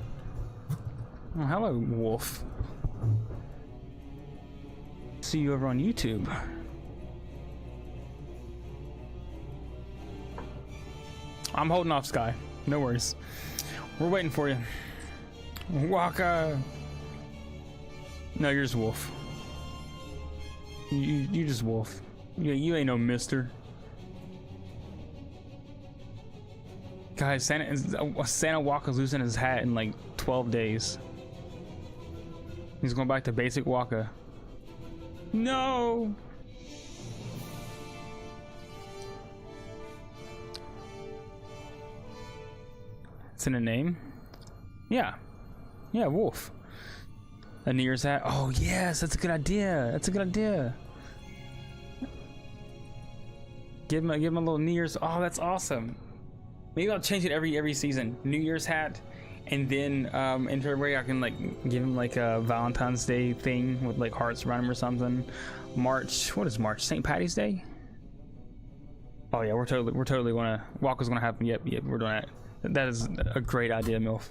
Speaker 1: Oh, hello, wolf. See you over on YouTube. I'm holding off, Sky. No worries. We're waiting for you. Waka. No, you're just wolf. You just wolf. You ain't no mister. Guys, Santa Waka's losing his hat in like 12 days. He's going back to basic Waka. No! It's in a name? Yeah. Yeah, wolf. A New Year's hat. Oh yes, that's a good idea. That's a good idea. Give him a little New Year's. Oh, that's awesome. Maybe I'll change it every season. New Year's hat, and then in February I can like give him like a Valentine's Day thing with like hearts around him or something. March, what is March? St. Patty's Day? Oh yeah, we're totally gonna Walker's gonna happen. Yep, we're doing that. That is a great idea, MILF.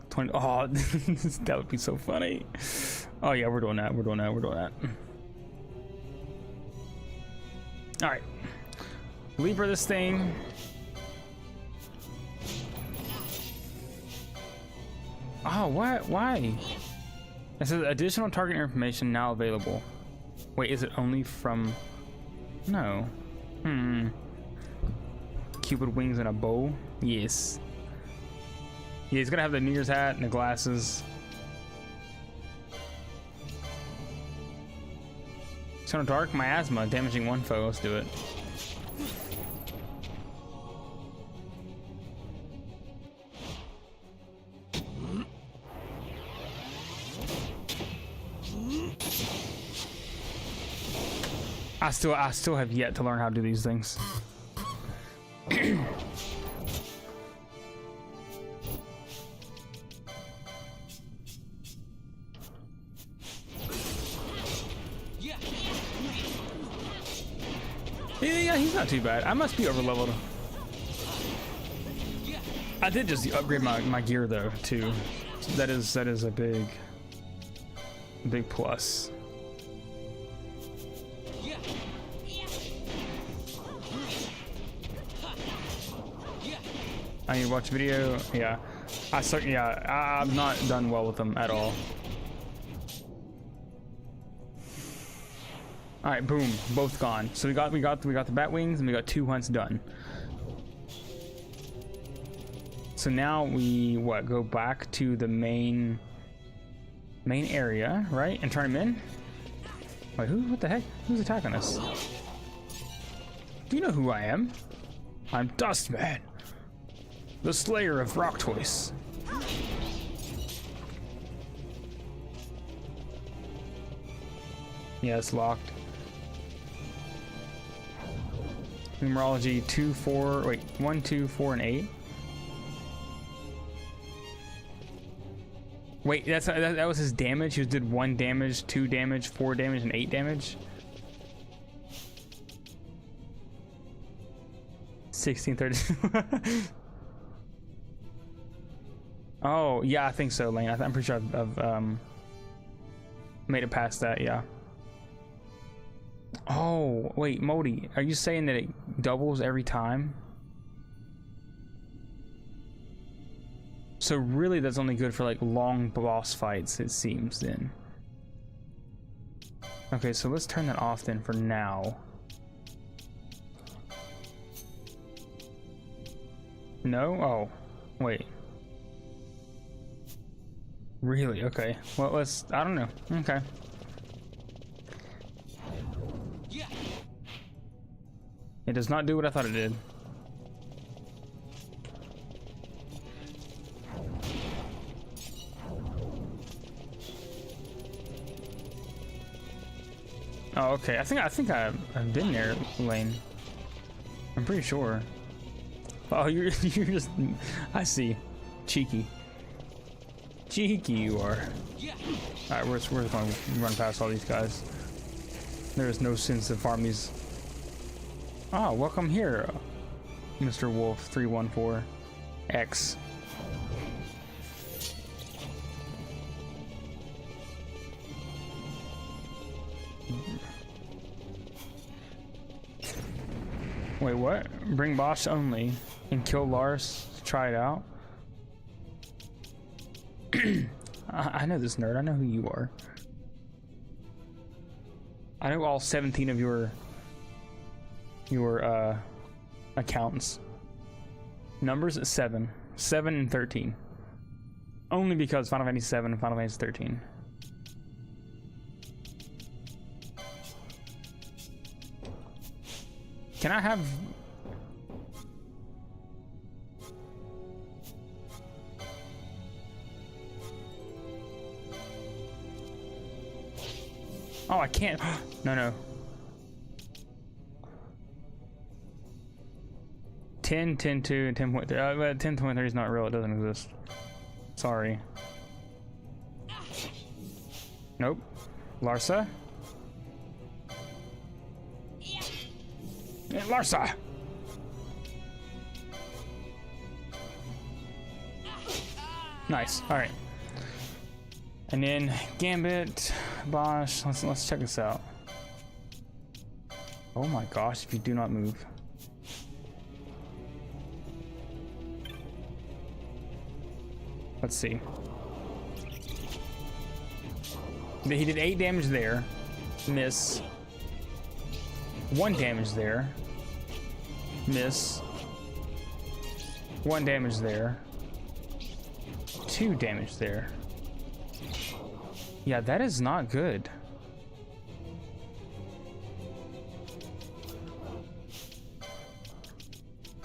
Speaker 1: 20. Oh, that would be so funny. Oh yeah, we're doing that. We're doing that. All right, Libra this thing. Oh, what? Why? It says additional target information now available. Wait, is it only from? No. Cupid wings and a bow. Yes. Yeah, he's gonna have the New Year's hat and the glasses. Sound dark, miasma, damaging one foe. Let's do it. I still have yet to learn how to do these things. Yeah, he's not too bad. I must be over leveled. I did just upgrade my gear though too. That is a big plus. I need to watch video. Yeah, I'm not done well with them at all. All right, boom, both gone. So we got the bat wings and we got 2 hunts done. So now we go back to the main area, right, and turn him in. Wait, what the heck? Who's attacking us? Do you know who I am? I'm Dustman, the Slayer of Rock Toys. Yeah, it's locked. Numerology 2, 4. Wait, 1, 2, 4, and 8. Wait, that was his damage. He did 1 damage, 2 damage, 4 damage, and 8 damage. 16, 30. Oh yeah, I think so, Lane. I'm pretty sure I've made it past that. Yeah. Oh wait, Modi, are you saying that it doubles every time? So really that's only good for like long boss fights, it seems then. Okay, so let's turn that off then for now. No? Oh, wait. Really? Okay. Well, I don't know. Okay. It does not do what I thought it did. Oh, okay. I think I've been there, Lane. I'm pretty sure. Oh, you're just. I see. Cheeky. Cheeky you are. All right, we're just going to run past all these guys. There is no sense to farm these. Ah, welcome here, Mr. Wolf 314 X. Wait, what? Bring boss only and kill Lars. Try it out. I know this nerd. I know who you are. I know all 17 of your accounts. Numbers at 7 and 13. Only because Final Fantasy 7 and Final Fantasy 13. Can I have... Oh, I can't. No. 10, 10.2, and 10.3. 10.3 is not real. It doesn't exist. Sorry. Nope. Larsa? Yeah, Larsa! Nice. All right. And then Gambit, Bosch. Let's check this out. Oh my gosh! If you do not move. Let's see. He did 8 damage there. Miss. 1 damage there. Miss. 1 damage there. 2 damage there. Yeah, that is not good.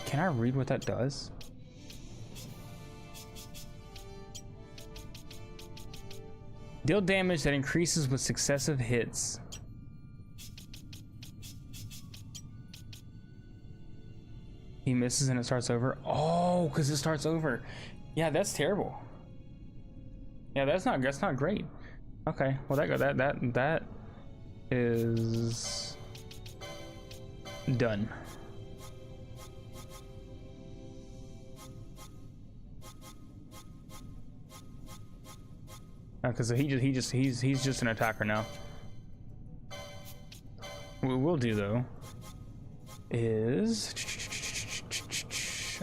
Speaker 1: Can I read what that does? Deal damage that increases with successive hits. He misses and it starts over. Oh, because it starts over. Yeah, that's terrible. Yeah, that's not great. Okay, well that is done. Because he's just an attacker now. What we'll do though is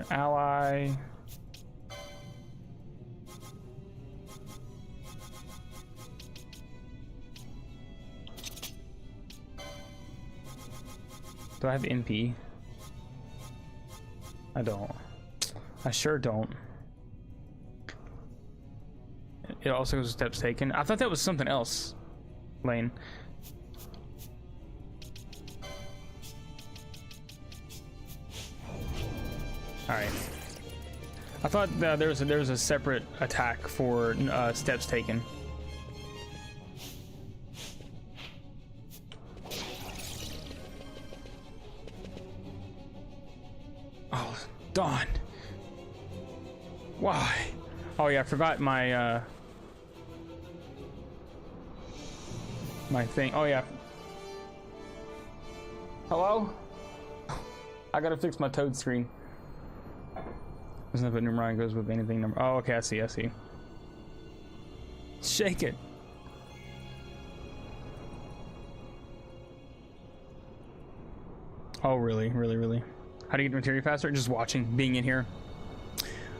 Speaker 1: ally. Do I have MP? I don't. I sure don't. It also goes steps taken. I thought that was something else. Lane. Alright. I thought there was a separate attack for steps taken. Oh, Dawn. Why? Oh yeah, I forgot my my thing. Oh yeah. Hello? I gotta fix my Toad screen. Doesn't have a numeron goes with anything number. Oh, okay, I see. Shake it. Oh, really? How do you get material faster? Just watching, being in here.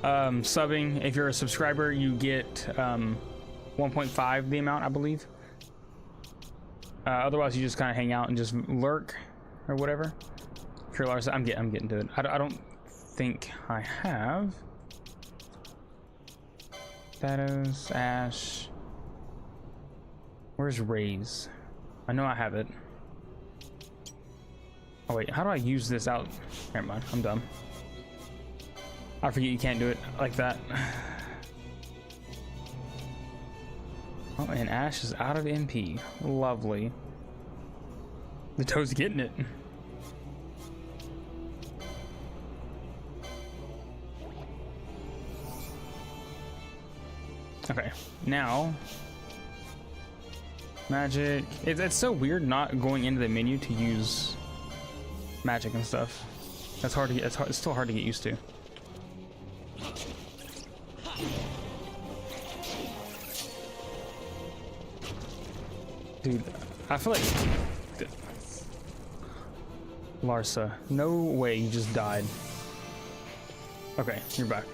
Speaker 1: Subbing. If you're a subscriber, you get 1.5 the amount, I believe. Otherwise, you just kind of hang out and just lurk or whatever. If you're Lars, I'm getting to it. I don't think I have. Shadows, Ash. Where's Raise? I know I have it. Oh wait, how do I use this out? Never mind, I'm dumb. I forget you can't do it like that. Oh, and Ash is out of MP. Lovely. The Toad's getting it. Okay, now magic. It's so weird not going into the menu to use magic and stuff. That's hard to get. It's still hard to get used to. Dude, I feel like Larsa. No way, you just died. Okay, you're back.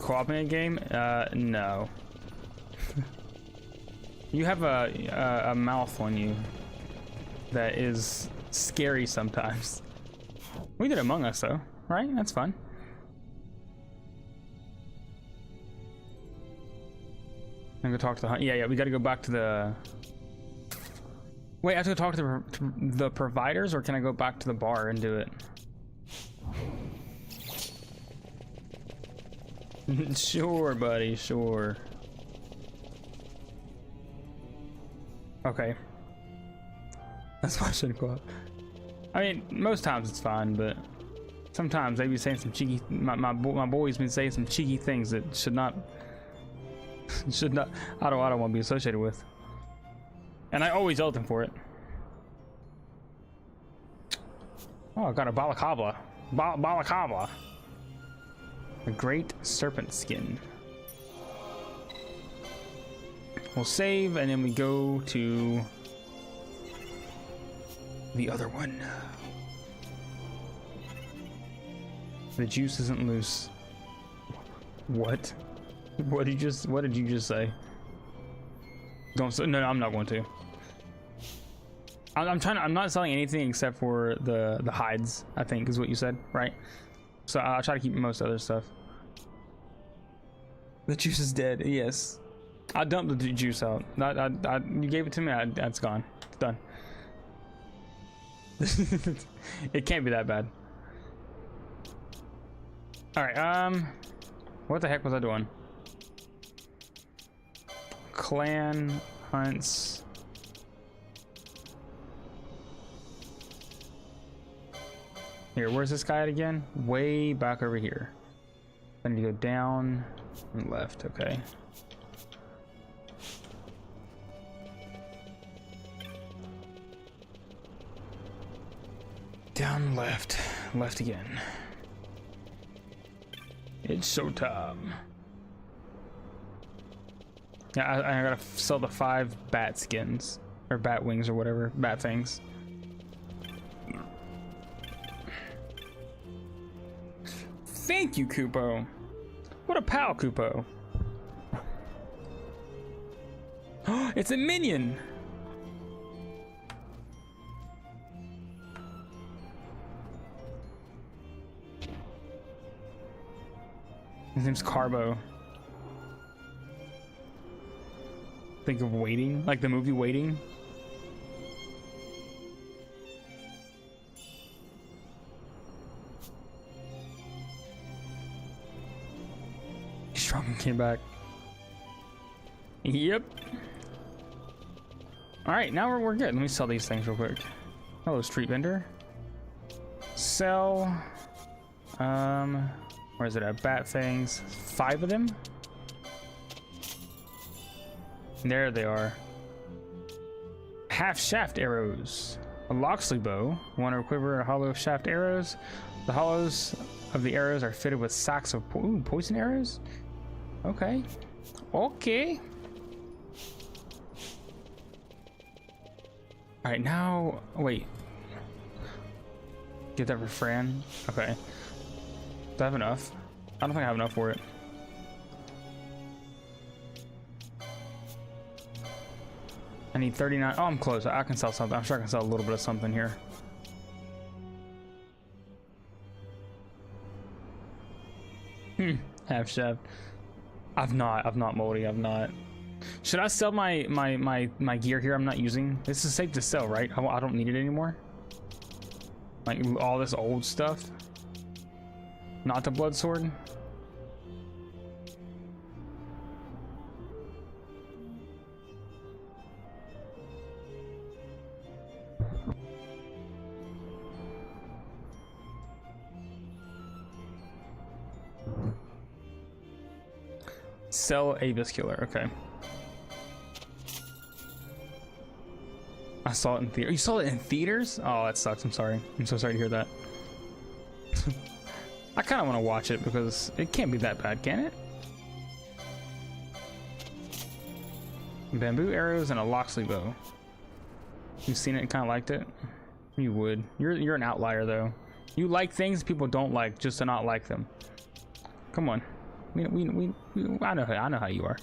Speaker 1: Co-op in a game? No. You have a mouth on you that is scary sometimes. We did Among Us though, right? That's fun. I'm gonna talk to the hunt. Yeah, we gotta go back to the. Wait, I have to go talk to the providers, or can I go back to the bar and do it? Sure, buddy, sure. Okay. That's why I shouldn't go up. I mean, most times it's fine, but sometimes they be saying some cheeky. My boy's been saying some cheeky things that should not. I don't want to be associated with. And I always ult him for it. Oh, I got a balaclava. Balaclava. A great serpent skin. We'll save and then we go to the other one. The juice isn't loose. What? What did you just say? Don't say. No, I'm not going to. I'm not selling anything except for the hides, I think is what you said, right? So I'll try to keep most other stuff. The juice is dead. Yes, I dumped the juice out. You gave it to me. It's gone. It's done. It can't be that bad. All right. What the heck was I doing? Clan hunts. Here, where's this guy at again? Way back over here. I need to go down and left. Okay. Down, left, left again. It's showtime. Yeah, I gotta sell the 5 bat skins, or bat wings, or whatever, bat things. Thank you, Kupo. What a pal, Kupo. Oh, it's a minion. His name's Carbo. Think of Waiting, like the movie Waiting. Strong came back. Yep. All right, now we're good. Let me sell these things real quick. Hello, street vendor. Sell. Where is it at? Bat things. 5 of them. There they are. Half shaft arrows. A Loxley bow. Want to quiver hollow shaft arrows. The hollows of the arrows are fitted with sacks of poison arrows. Okay. Okay. All right, now wait. Get that for Fran. Okay. Do I have enough? I don't think I have enough for it. I need 39. Oh, I'm close. I can sell something. I'm sure I can sell a little bit of something here. Half shaft. I've not moldy. I've not. Should I sell my gear here? I'm not using. This is safe to sell, right? I don't need it anymore. Like all this old stuff. Not the blood sword. Sell Avis Killer. Okay. I saw it in theater. You saw it in theaters? Oh, that sucks. I'm sorry. I'm so sorry to hear that. I kind of want to watch it because it can't be that bad, can it? Bamboo arrows and a Loxley bow. You've seen it and kind of liked it? You would. You're an outlier though. You like things people don't like just to not like them. Come on. I know how you are.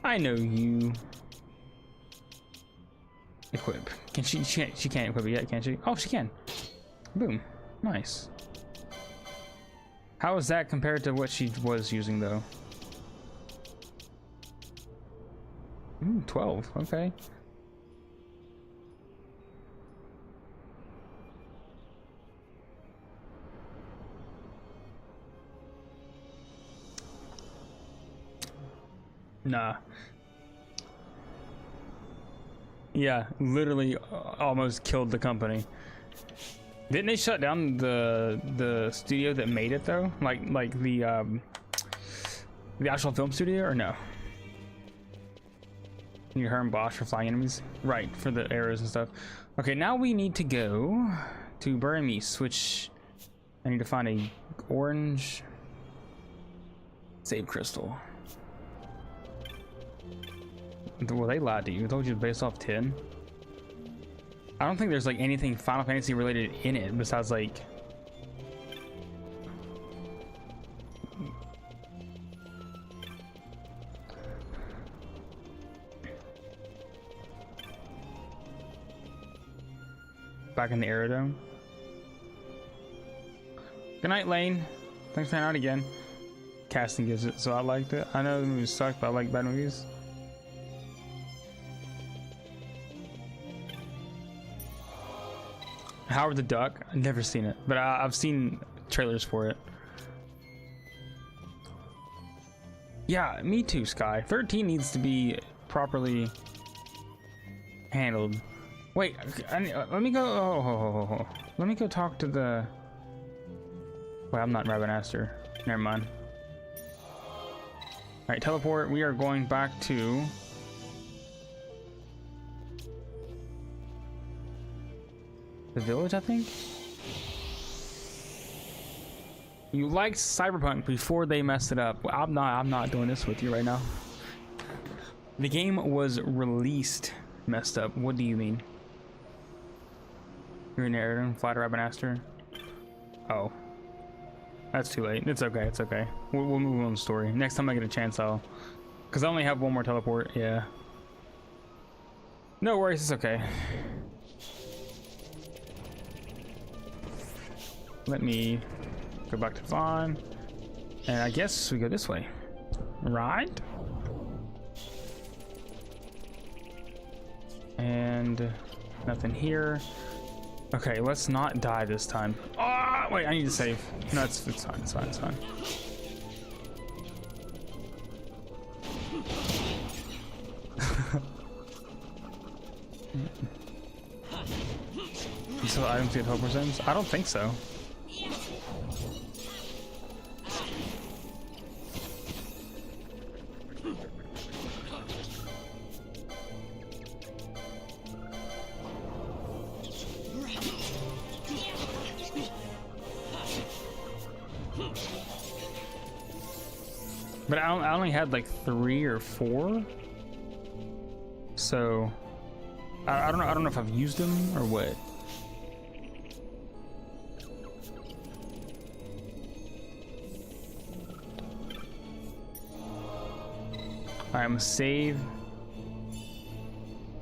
Speaker 1: I know you. Equip. Can she can't equip it yet, can she? Oh, she can. Boom. Nice. How is that compared to what she was using though? 12. Okay. Nah. Yeah, literally almost killed the company. Didn't they shut down the studio that made it though? Like the actual film studio, or no? You Herm Bosch for flying enemies? Right, for the arrows and stuff. Okay, now we need to go to Burmese, which I need to find a orange save crystal. Well, they lied to you. I told you it's based off 10. I don't think there's like anything Final Fantasy related in it besides like back in the Aerodome. Good night, Lane. Thanks for hanging out again. Casting gives it, so I liked it. I know the movies suck, but I like bad movies. Howard the Duck. I've never seen it, but I've seen trailers for it. Yeah, me too, Sky. 13 needs to be properly handled. Wait, let me go. Let me go talk to the Wait, I'm not Rabbit Aster. Never mind. Alright, teleport. We are going back to the village, I think. You liked Cyberpunk before they messed it up. Well, I'm not doing this with you right now. The game was released messed up. What do you mean? You're an Aridon, fly to Rabbit Aster. Oh. That's too late. It's okay, it's okay. We'll move on the story. Next time I get a chance, I'll... Because I only have one more teleport, yeah. No worries, it's okay. Let me go back to Vaughn. And I guess we go this way. Right? And nothing here. Okay, let's not die this time. Oh, wait, I need to save. No, it's fine, it's fine, it's fine. So items get hope percents? I don't think so. But I only had like 3 or 4, so I don't know if I've used them or what. All right, I'm gonna save.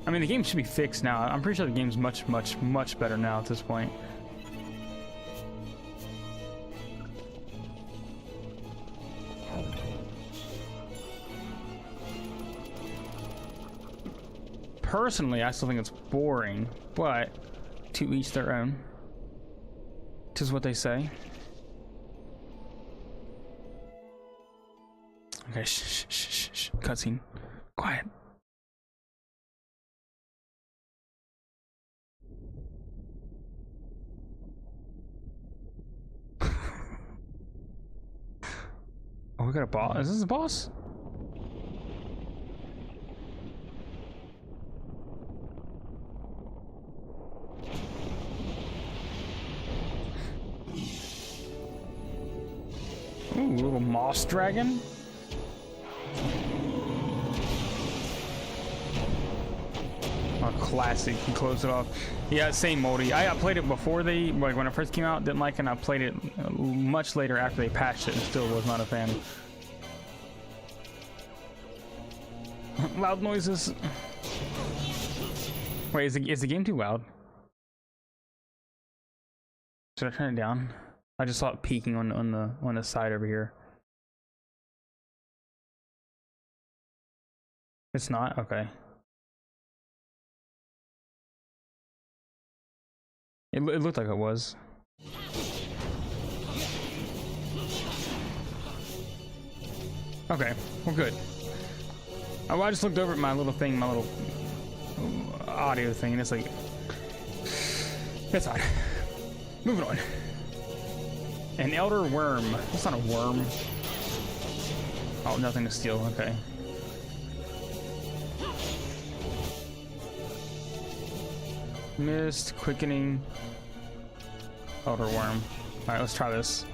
Speaker 1: I mean, the game should be fixed now. I'm pretty sure the game's much better now at this point. Personally, I still think it's boring, but to each their own. 'Tis what they say. Okay, shh. Cutscene. Quiet. Oh, we got a boss. Is this a boss? Ooh, little moss dragon. Oh, classic. You close it off. Yeah, same moldy. I played it before they, like when it first came out, didn't like it, and I played it much later after they patched it and still was not a fan. Loud noises. Wait, is the game too loud? Should I turn it down? I just saw it peeking on the side over here. It's not? Okay. It looked like it was. Okay, we're good. Oh, I just looked over at my little thing, my little audio thing, and it's like, it's fine. Moving on. An elder worm. That's not a worm. Oh, nothing to steal. Okay. Mist, quickening, elder worm. All right, let's try this.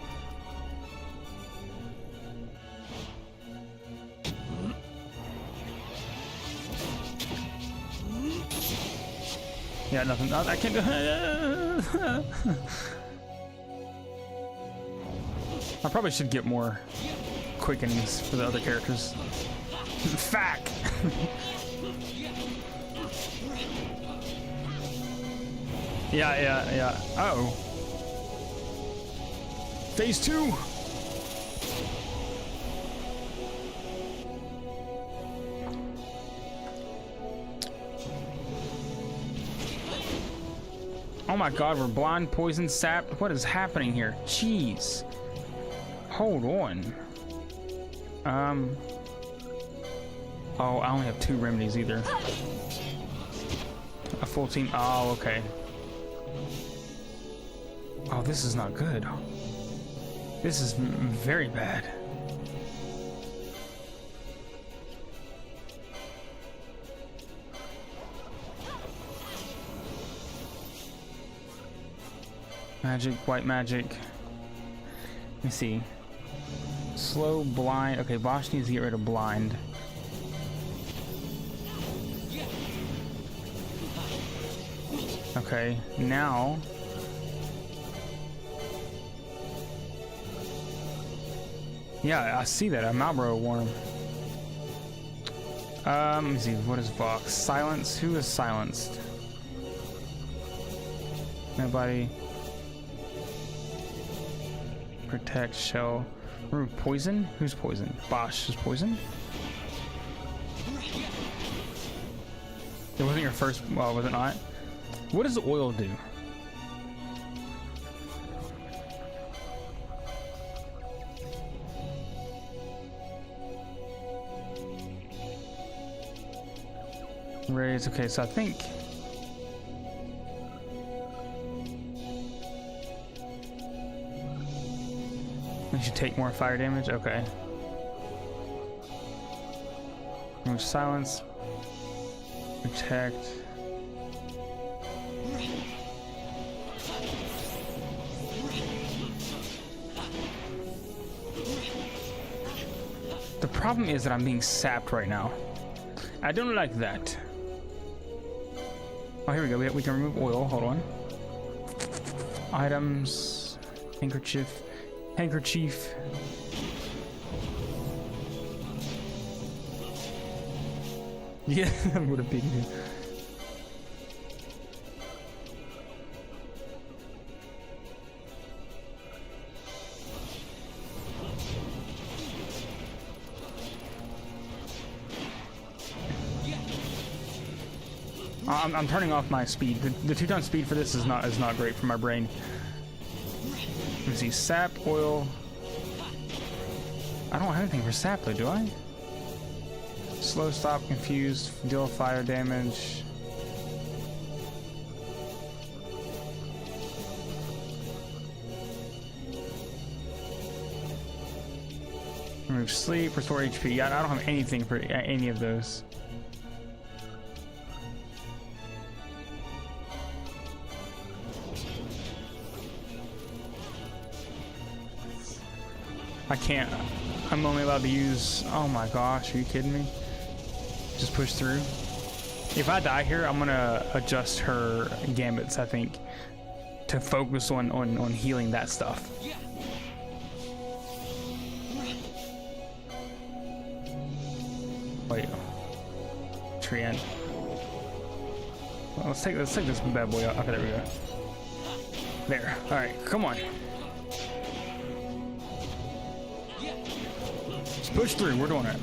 Speaker 1: Yeah, nothing. I can't do. I probably should get more quickenings for the other characters. Fact. Yeah. Uh-oh. Phase 2. Oh my god, we're blind, poison, sapped. What is happening here? Jeez. Hold on. Oh, I only have 2 remedies either. A full team. Oh, okay. Oh, this is not good. This is very bad. Magic, white magic. Let me see. Slow, blind. Okay, Bosch needs to get rid of blind. Okay, now. Yeah, I see that. A Malboro worm. Let me see. What is Vox? Silence. Who is silenced? Nobody. Protect, shell. Remove poison? Who's poison? Bosch is poison? It wasn't your first. Well, was it not? What does oil do? Raise. Okay, so I think. We should take more fire damage. Okay. Remove silence. Protect. The problem is that I'm being sapped right now. I don't like that. Oh, here we go. We can remove oil. Hold on. Items. Handkerchief. Handkerchief. Yeah, that would have been good. I'm turning off my speed. The 2-ton speed for this is not great for my brain. Let me see, sap, oil. I don't have anything for sap though, do I? Slow, stop, confused, deal fire damage. Remove sleep, restore HP. Yeah, I don't have anything for any of those. I can't. I'm only allowed to use. Oh my gosh, are you kidding me? Just push through. If I die here, I'm gonna adjust her gambits, I think, to focus on healing that stuff. Wait. Tree end. Well, let's take this bad boy out. Okay, there we go. There. All right, come on. Push through, we're doing it.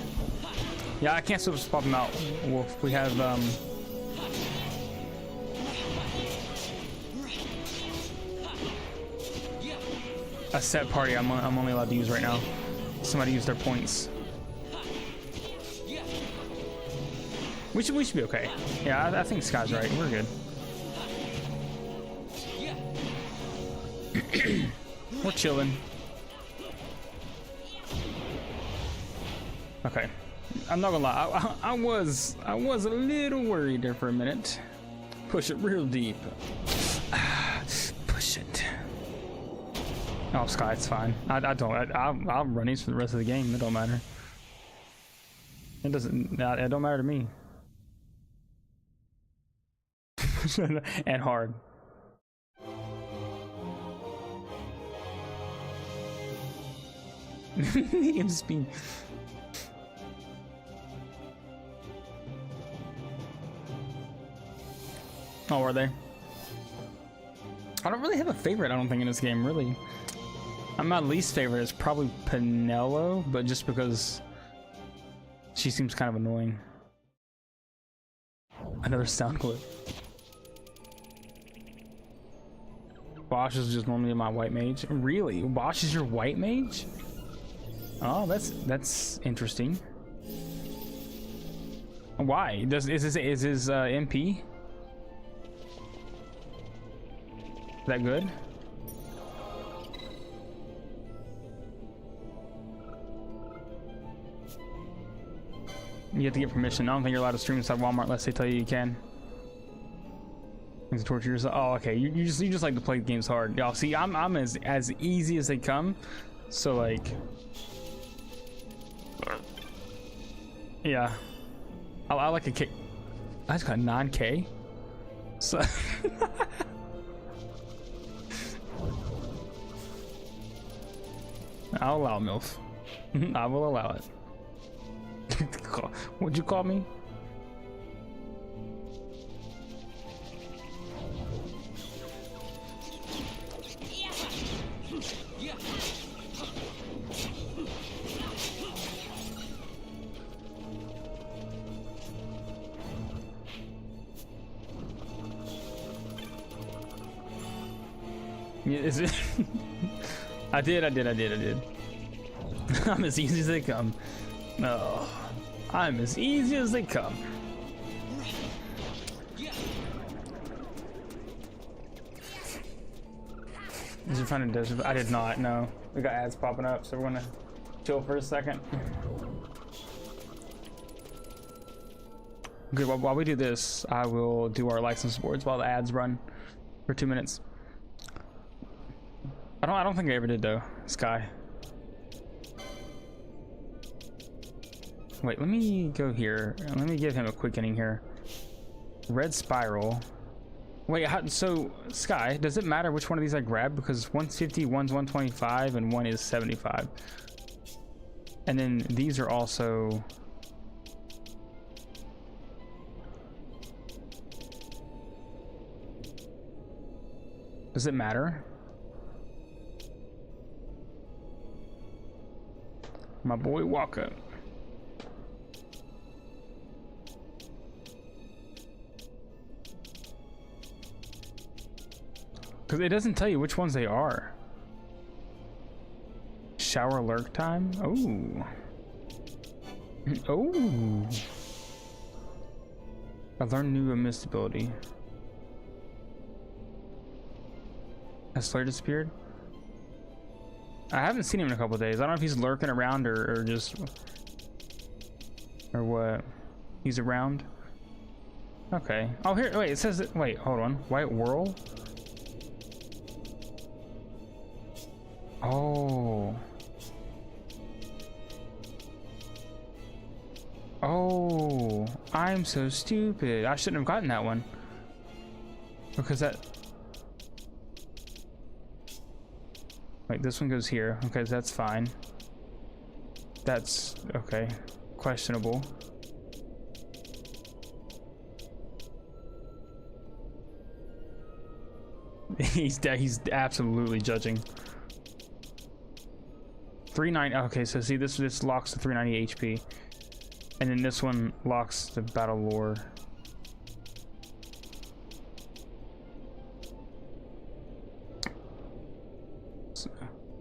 Speaker 1: Yeah, I can't just pop him out. Wolf. We have a set party I'm only allowed to use right now. Somebody use their points. We should be okay. Yeah, I think Sky's right. We're good. We're chilling. Okay, I'm not gonna lie. I was a little worried there for a minute. Push it real deep. Push it. Oh, Sky, it's fine. I'll run these for the rest of the game. It don't matter. It doesn't. It don't matter to me. And hard. Medium speed. Oh, are they? I don't really have a favorite, I don't think, in this game, really. My least favorite is probably Pinello, but just because she seems kind of annoying. Another sound clip. Bosch is just normally my white mage. Really? Bosch is your white mage? Oh, that's interesting. Why? Is his MP? Is that good? You have to get permission. I don't think you're allowed to stream inside Walmart unless they tell you can. To torture yourself. Oh, okay. You just like to play games hard. Y'all see, I'm as easy as they come. So like, yeah. I like a K. I just got 9K. So. I'll allow MILF. I will allow it. What'd you call me? Is it? I did. I'm as easy as they come. Oh, I'm as easy as they come. Did you find a desert? I did not, no. We got ads popping up, so we're gonna chill for a second. Okay, while we do this, I will do our license boards while the ads run for 2 minutes. I don't think I ever did though, Sky. Wait, let me go here. Let me give him a quick inning here. Red Spiral. Wait, so Sky, does it matter which one of these I grab? Because one's 50, one's 125, and one is 75. And then these are also... Does it matter? My boy Walker. Because it doesn't tell you which ones they are. Shower lurk time? Oh. Oh. I learned new mist ability. Has Slayer disappeared? I haven't seen him in a couple days. I don't know if he's lurking around or just... Or what? He's around? Okay. Oh, here, wait, it says that, wait, hold on. White Whirl? Oh. Oh, I'm so stupid. I shouldn't have gotten that one. Because that... Wait, this one goes here. Okay, that's fine. That's okay. Questionable. He's absolutely judging. 390. Okay, so see, this locks to 390 HP, and then this one locks to battle lore.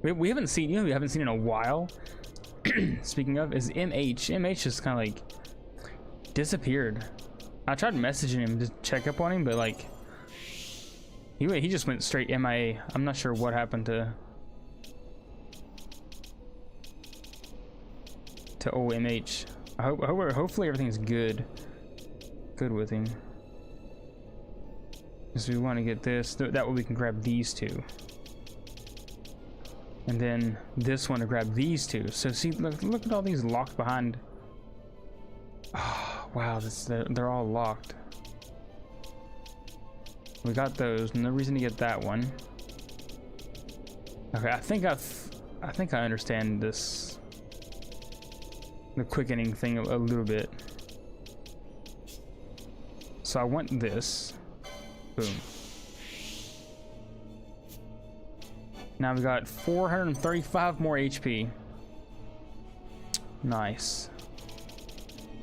Speaker 1: We haven't seen, you know, we haven't seen in a while. Speaking of, is MH. MH just kind of like disappeared. I tried messaging him to check up on him, but like he just went straight MIA. I'm not sure what happened to old MH. Hopefully everything's good with him. Because we want to get this. That way we can grab these two. And then this one to grab these two. So see, look at all these locked behind. Oh, wow, they're all locked. We got those. No reason to get that one. Okay, I think I understand this. The quickening thing a little bit. So I want this. Boom. Now we got 435 more HP. Nice.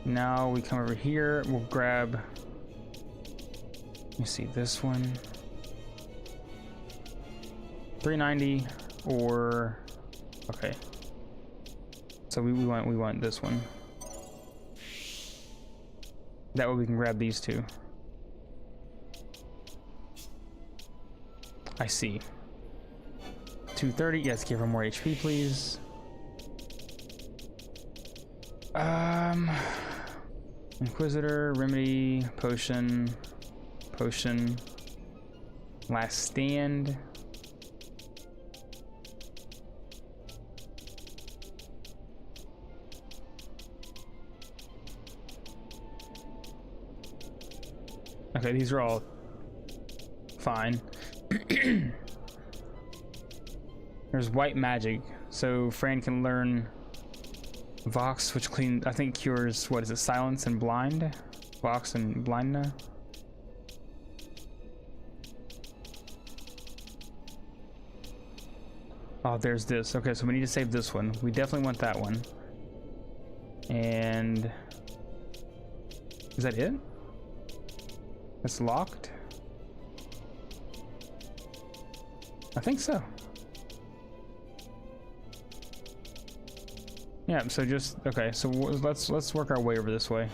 Speaker 1: Now we come over here. We'll grab. Let me see this one. 390 or okay. So we want this one. That way we can grab these two. I see. 230. Yes, give her more HP, please. Inquisitor, remedy, potion, potion, last stand. Okay, these are all fine. There's white magic, so Fran can learn Vox, which I think cures, what is it, silence and blind? Vox and blindness. Oh, there's this. Okay, so we need to save this one. We definitely want that one. And is that it? It's locked? I think so. Yeah, so just okay, so let's work our way over this way.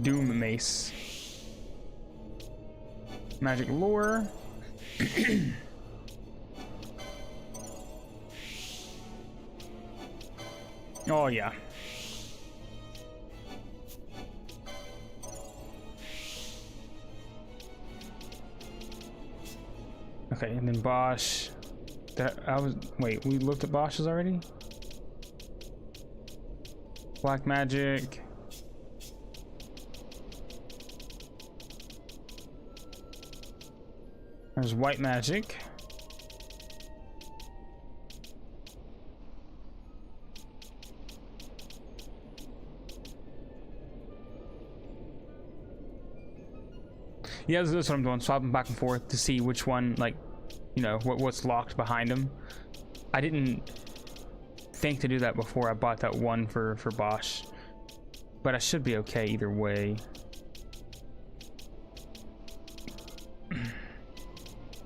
Speaker 1: Doom mace. Magic lore. Oh yeah. Okay, and then Bosch. Wait, we looked at Bosch's already? Black magic. There's white magic. Yeah, that's what I'm doing, swapping back and forth to see which one, like, you know, what's locked behind them. I didn't think to do that before I bought that one for Bosch, but I should be okay either way.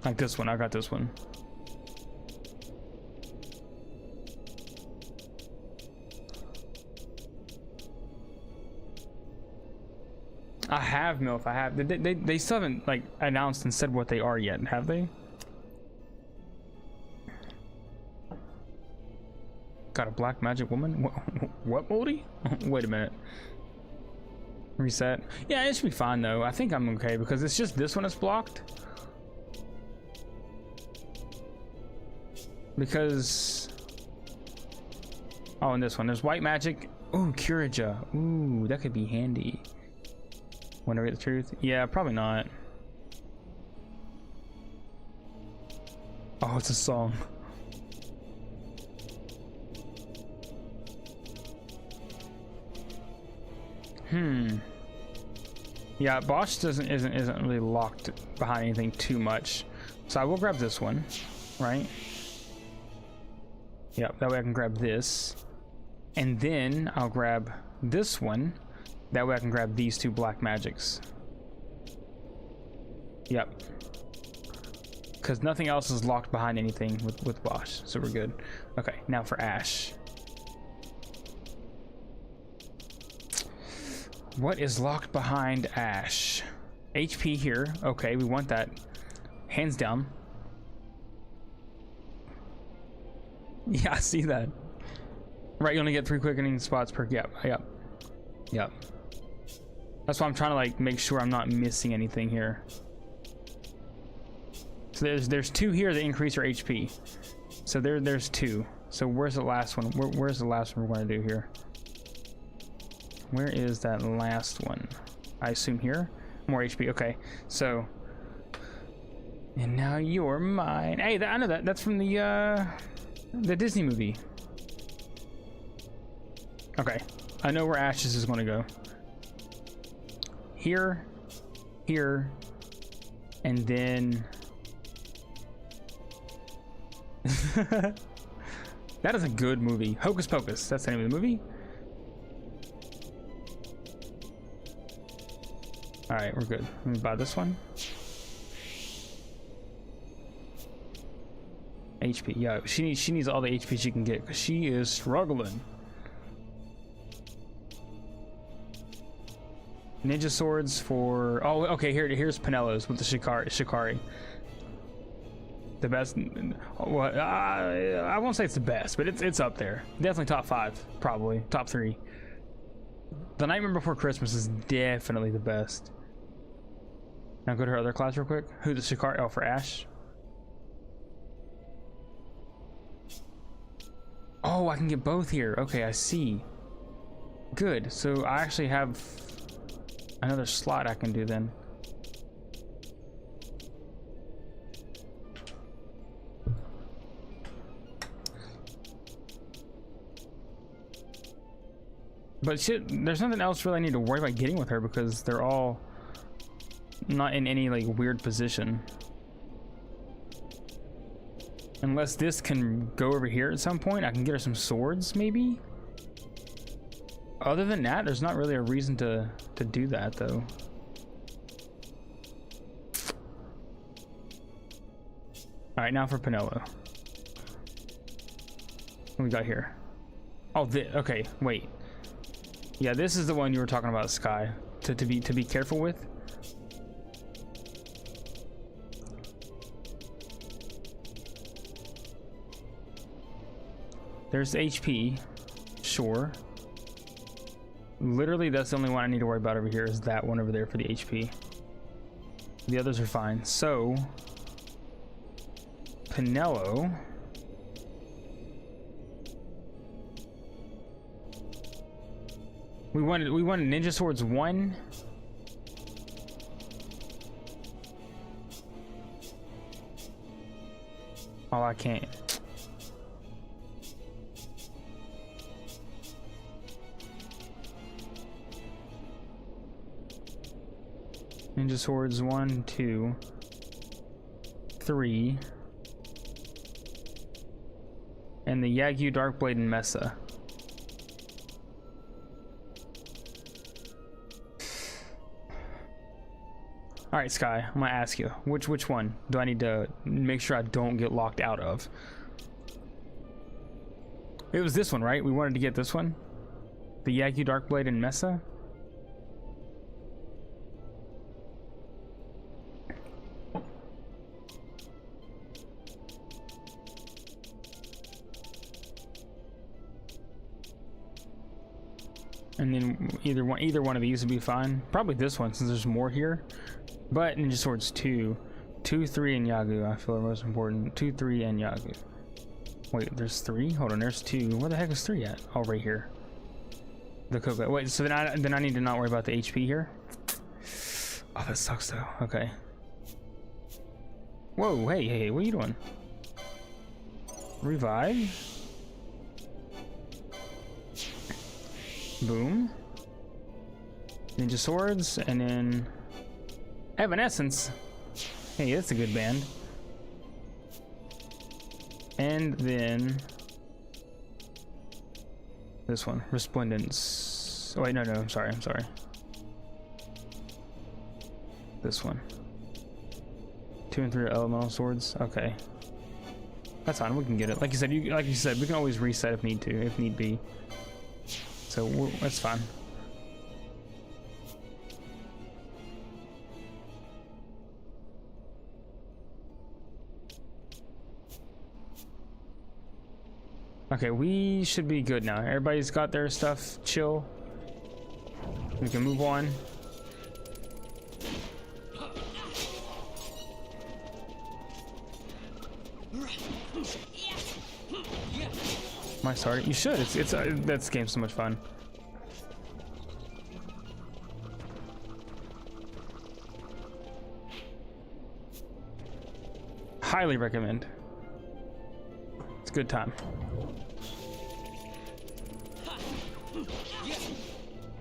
Speaker 1: Like this one, I got this one. I have MILF. I have. They still haven't like announced and said what they are yet, have they? Got a black magic woman. What, Moldy? Wait a minute. Reset. Yeah, it should be fine though. I think I'm okay because it's just this one that's blocked. Because oh, and this one there's white magic. Ooh, Curaja. Ooh, that could be handy. Want to read the truth? Yeah, probably not. Oh, it's a song. Yeah, Bosch isn't really locked behind anything too much, so I will grab this one, right? Yep, that way I can grab this, and then I'll grab this one. That way I can grab these two black magics. Yep. Because nothing else is locked behind anything with Bosch, so we're good. Okay, now for Ash. What is locked behind Ash? HP here. Okay, we want that. Hands down. Yeah, I see that. Right, you only get 3 quickening spots per. Yep. That's why I'm trying to like make sure I'm not missing anything here. So there's 2 here that increase your HP. So there's 2. So where's the last one? Where's the last one we're going to do here? Where is that last one? I assume here. More HP. Okay. So and now you're mine. Hey, I know that. That's from the Disney movie. Okay. I know where Ashes is going to go. Here, here, and then that is a good movie. Hocus Pocus, that's the name of the movie. All right, we're good. Let me buy this one. HP, yeah, she needs all the HP she can get because she is struggling. Ninja swords for, oh, okay, here's Penelo's with the Shikari. The best. Well, I won't say it's the best, but it's up there. Definitely top 5, probably top 3. The Nightmare Before Christmas is definitely the best. Now go to her other class real quick. Who the Shikari? Oh, for Ash. Oh, I can get both here. Okay, I see. Good. So I actually have another slot I can do then. But shit, there's nothing else really I need to worry about getting with her because they're all not in any like weird position. Unless this can go over here at some point, I can get her some swords maybe. Other than that, there's not really a reason to do that though. All right, now for Penelo. What we got here? Oh, okay, wait. Yeah, this is the one you were talking about, Sky. To be careful with. There's HP, sure. Literally, that's the only one I need to worry about over here is that one over there for the HP. The others are fine. So, Penelo. We wanted Ninja Swords 1. Oh, I can't. Ninja Swords 1, 2, 3. And the Yagyu Darkblade and Mesa. All right, Sky, I'm gonna ask you, which one do I need to make sure I don't get locked out of? It was this one, right? We wanted to get this one? The Yagyu Darkblade and Mesa? And then either one of these would be fine. Probably this one since there's more here. But Ninja Swords 2, 3, and Yagyu I feel are most important. 2, 3, and Yagyu. Wait, there's 3? Hold on, there's 2. Where the heck is 3 at? Oh, right here. The Coco. Wait, so then I need to not worry about the HP here? Oh, that sucks though. Okay. Whoa, hey, what are you doing? Revive. Boom. Ninja Swords, and then Evanescence. Hey, that's a good band. And then this one, Resplendence. Oh wait, no, I'm sorry. This one. 2 and 3 elemental swords. Okay, that's fine. We can get it. Like you said, we can always reset if need be. So that's fine. Okay, we should be good now. Everybody's got their stuff. Chill. We can move on. Am I sorry? You should. It's that game's so much fun. Highly recommend. It's a good time.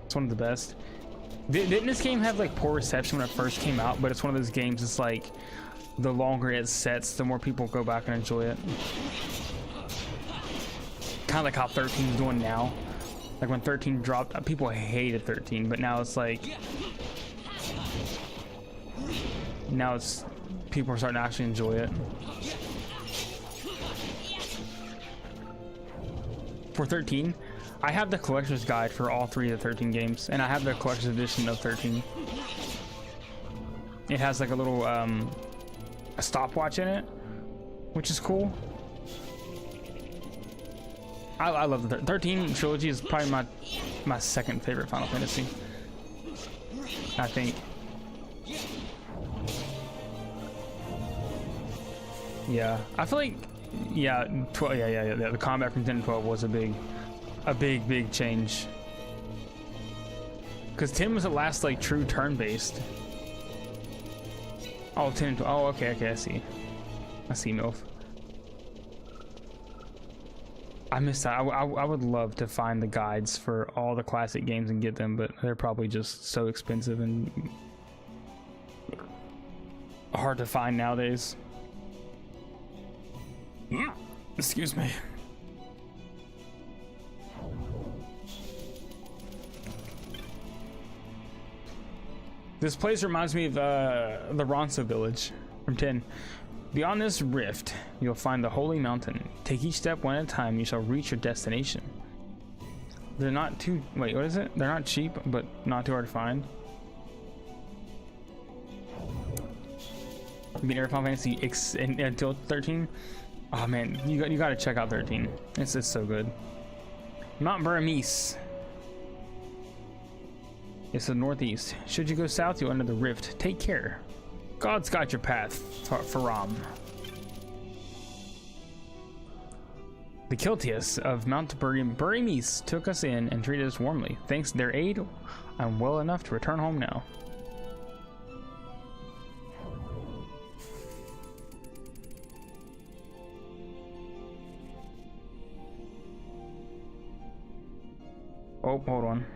Speaker 1: It's one of the best. Didn't this game have like poor reception when it first came out? But it's one of those games. It's like the longer it sets, the more people go back and enjoy it. Kind of like how 13 is doing now. Like when 13 dropped, people hated 13, but now it's like people are starting to actually enjoy it. For 13, I have the collector's guide for all 3 of the 13 games, and I have the collector's edition of 13. It has like a little a stopwatch in it, which is cool. I love the 13 trilogy is probably my second favorite Final Fantasy. I think. Yeah, I feel like 12. Yeah. The combat from 10 to 12 was a big change. Because 10 was the last like true turn-based. Oh, 10 and 12. Oh, okay, I see, MILF. I missed that. I would love to find the guides for all the classic games and get them, but they're probably just so expensive and hard to find nowadays. Excuse me. This place reminds me of the Ronso village from 10. Beyond this rift, you'll find the Holy Mountain. Take each step one at a time, you shall reach your destination. They're not too... Wait, what is it? They're not cheap, but not too hard to find. Beat every Final Fantasy until 13? Oh man, you gotta check out 13. It's so good. Mount Burmese. It's the northeast. Should you go south, you'll enter the rift. Take care. God's got your path, Faram. The Kiltias of Mount Burmese took us in and treated us warmly. Thanks to their aid, I'm well enough to return home now. Oh, hold on.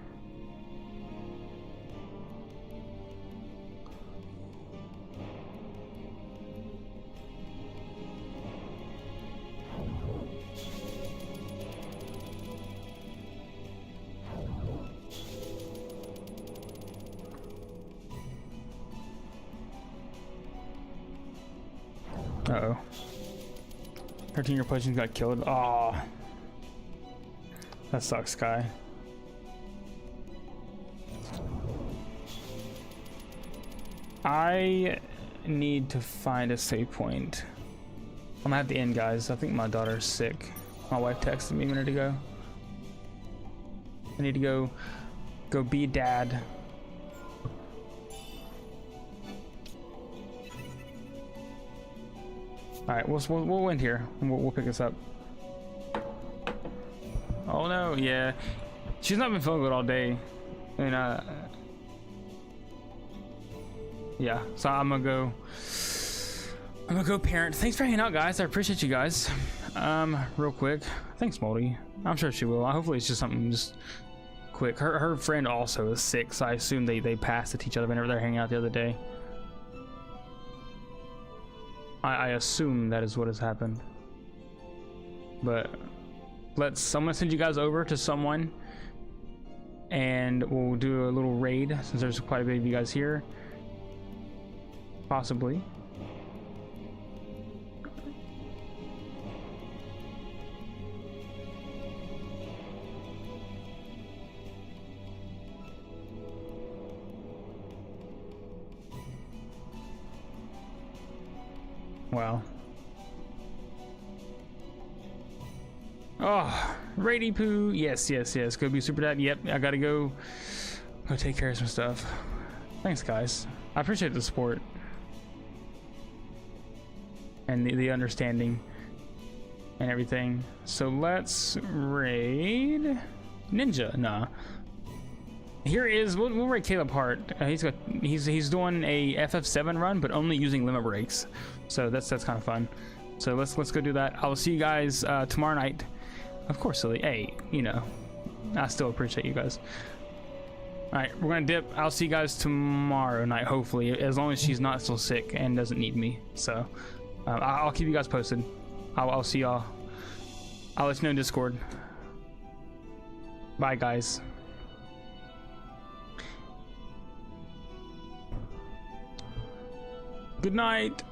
Speaker 1: Uh-oh. 13-year Pudgeon got killed. Aw. That sucks, Sky. I need to find a save point. I'm gonna have to end, guys. I think my daughter's sick. My wife texted me a minute ago. I need to go be a dad. All right, we'll end here. We'll pick this up. Oh no, yeah, she's not been feeling good all day, and yeah. So I'm gonna go parent. Thanks for hanging out, guys. I appreciate you guys. Real quick, thanks, Moldy. I'm sure she will. Hopefully, it's just something just quick. Her friend also is sick, so I assume they passed it to each other whenever they're hanging out the other day. I assume that is what has happened. But I'm gonna send you guys over to someone and we'll do a little raid since there's quite a bit of you guys here. Possibly. Wow. Oh, Rady Poo. Yes. Go be super dad. Yep, I gotta go take care of some stuff. Thanks, guys. I appreciate the support and the understanding and everything. So let's raid Ninja. Nah. Here is we'll raid Caleb Hart. He's doing a FF7 run, but only using limit breaks. So that's kind of fun. So let's go do that. I will see you guys tomorrow night. Of course, silly. Hey, you know, I still appreciate you guys. All right, we're gonna dip. I'll see you guys tomorrow night, hopefully, as long as she's not still sick and doesn't need me. So I'll keep you guys posted. I'll see y'all. I'll let you know in Discord. Bye, guys. Good night.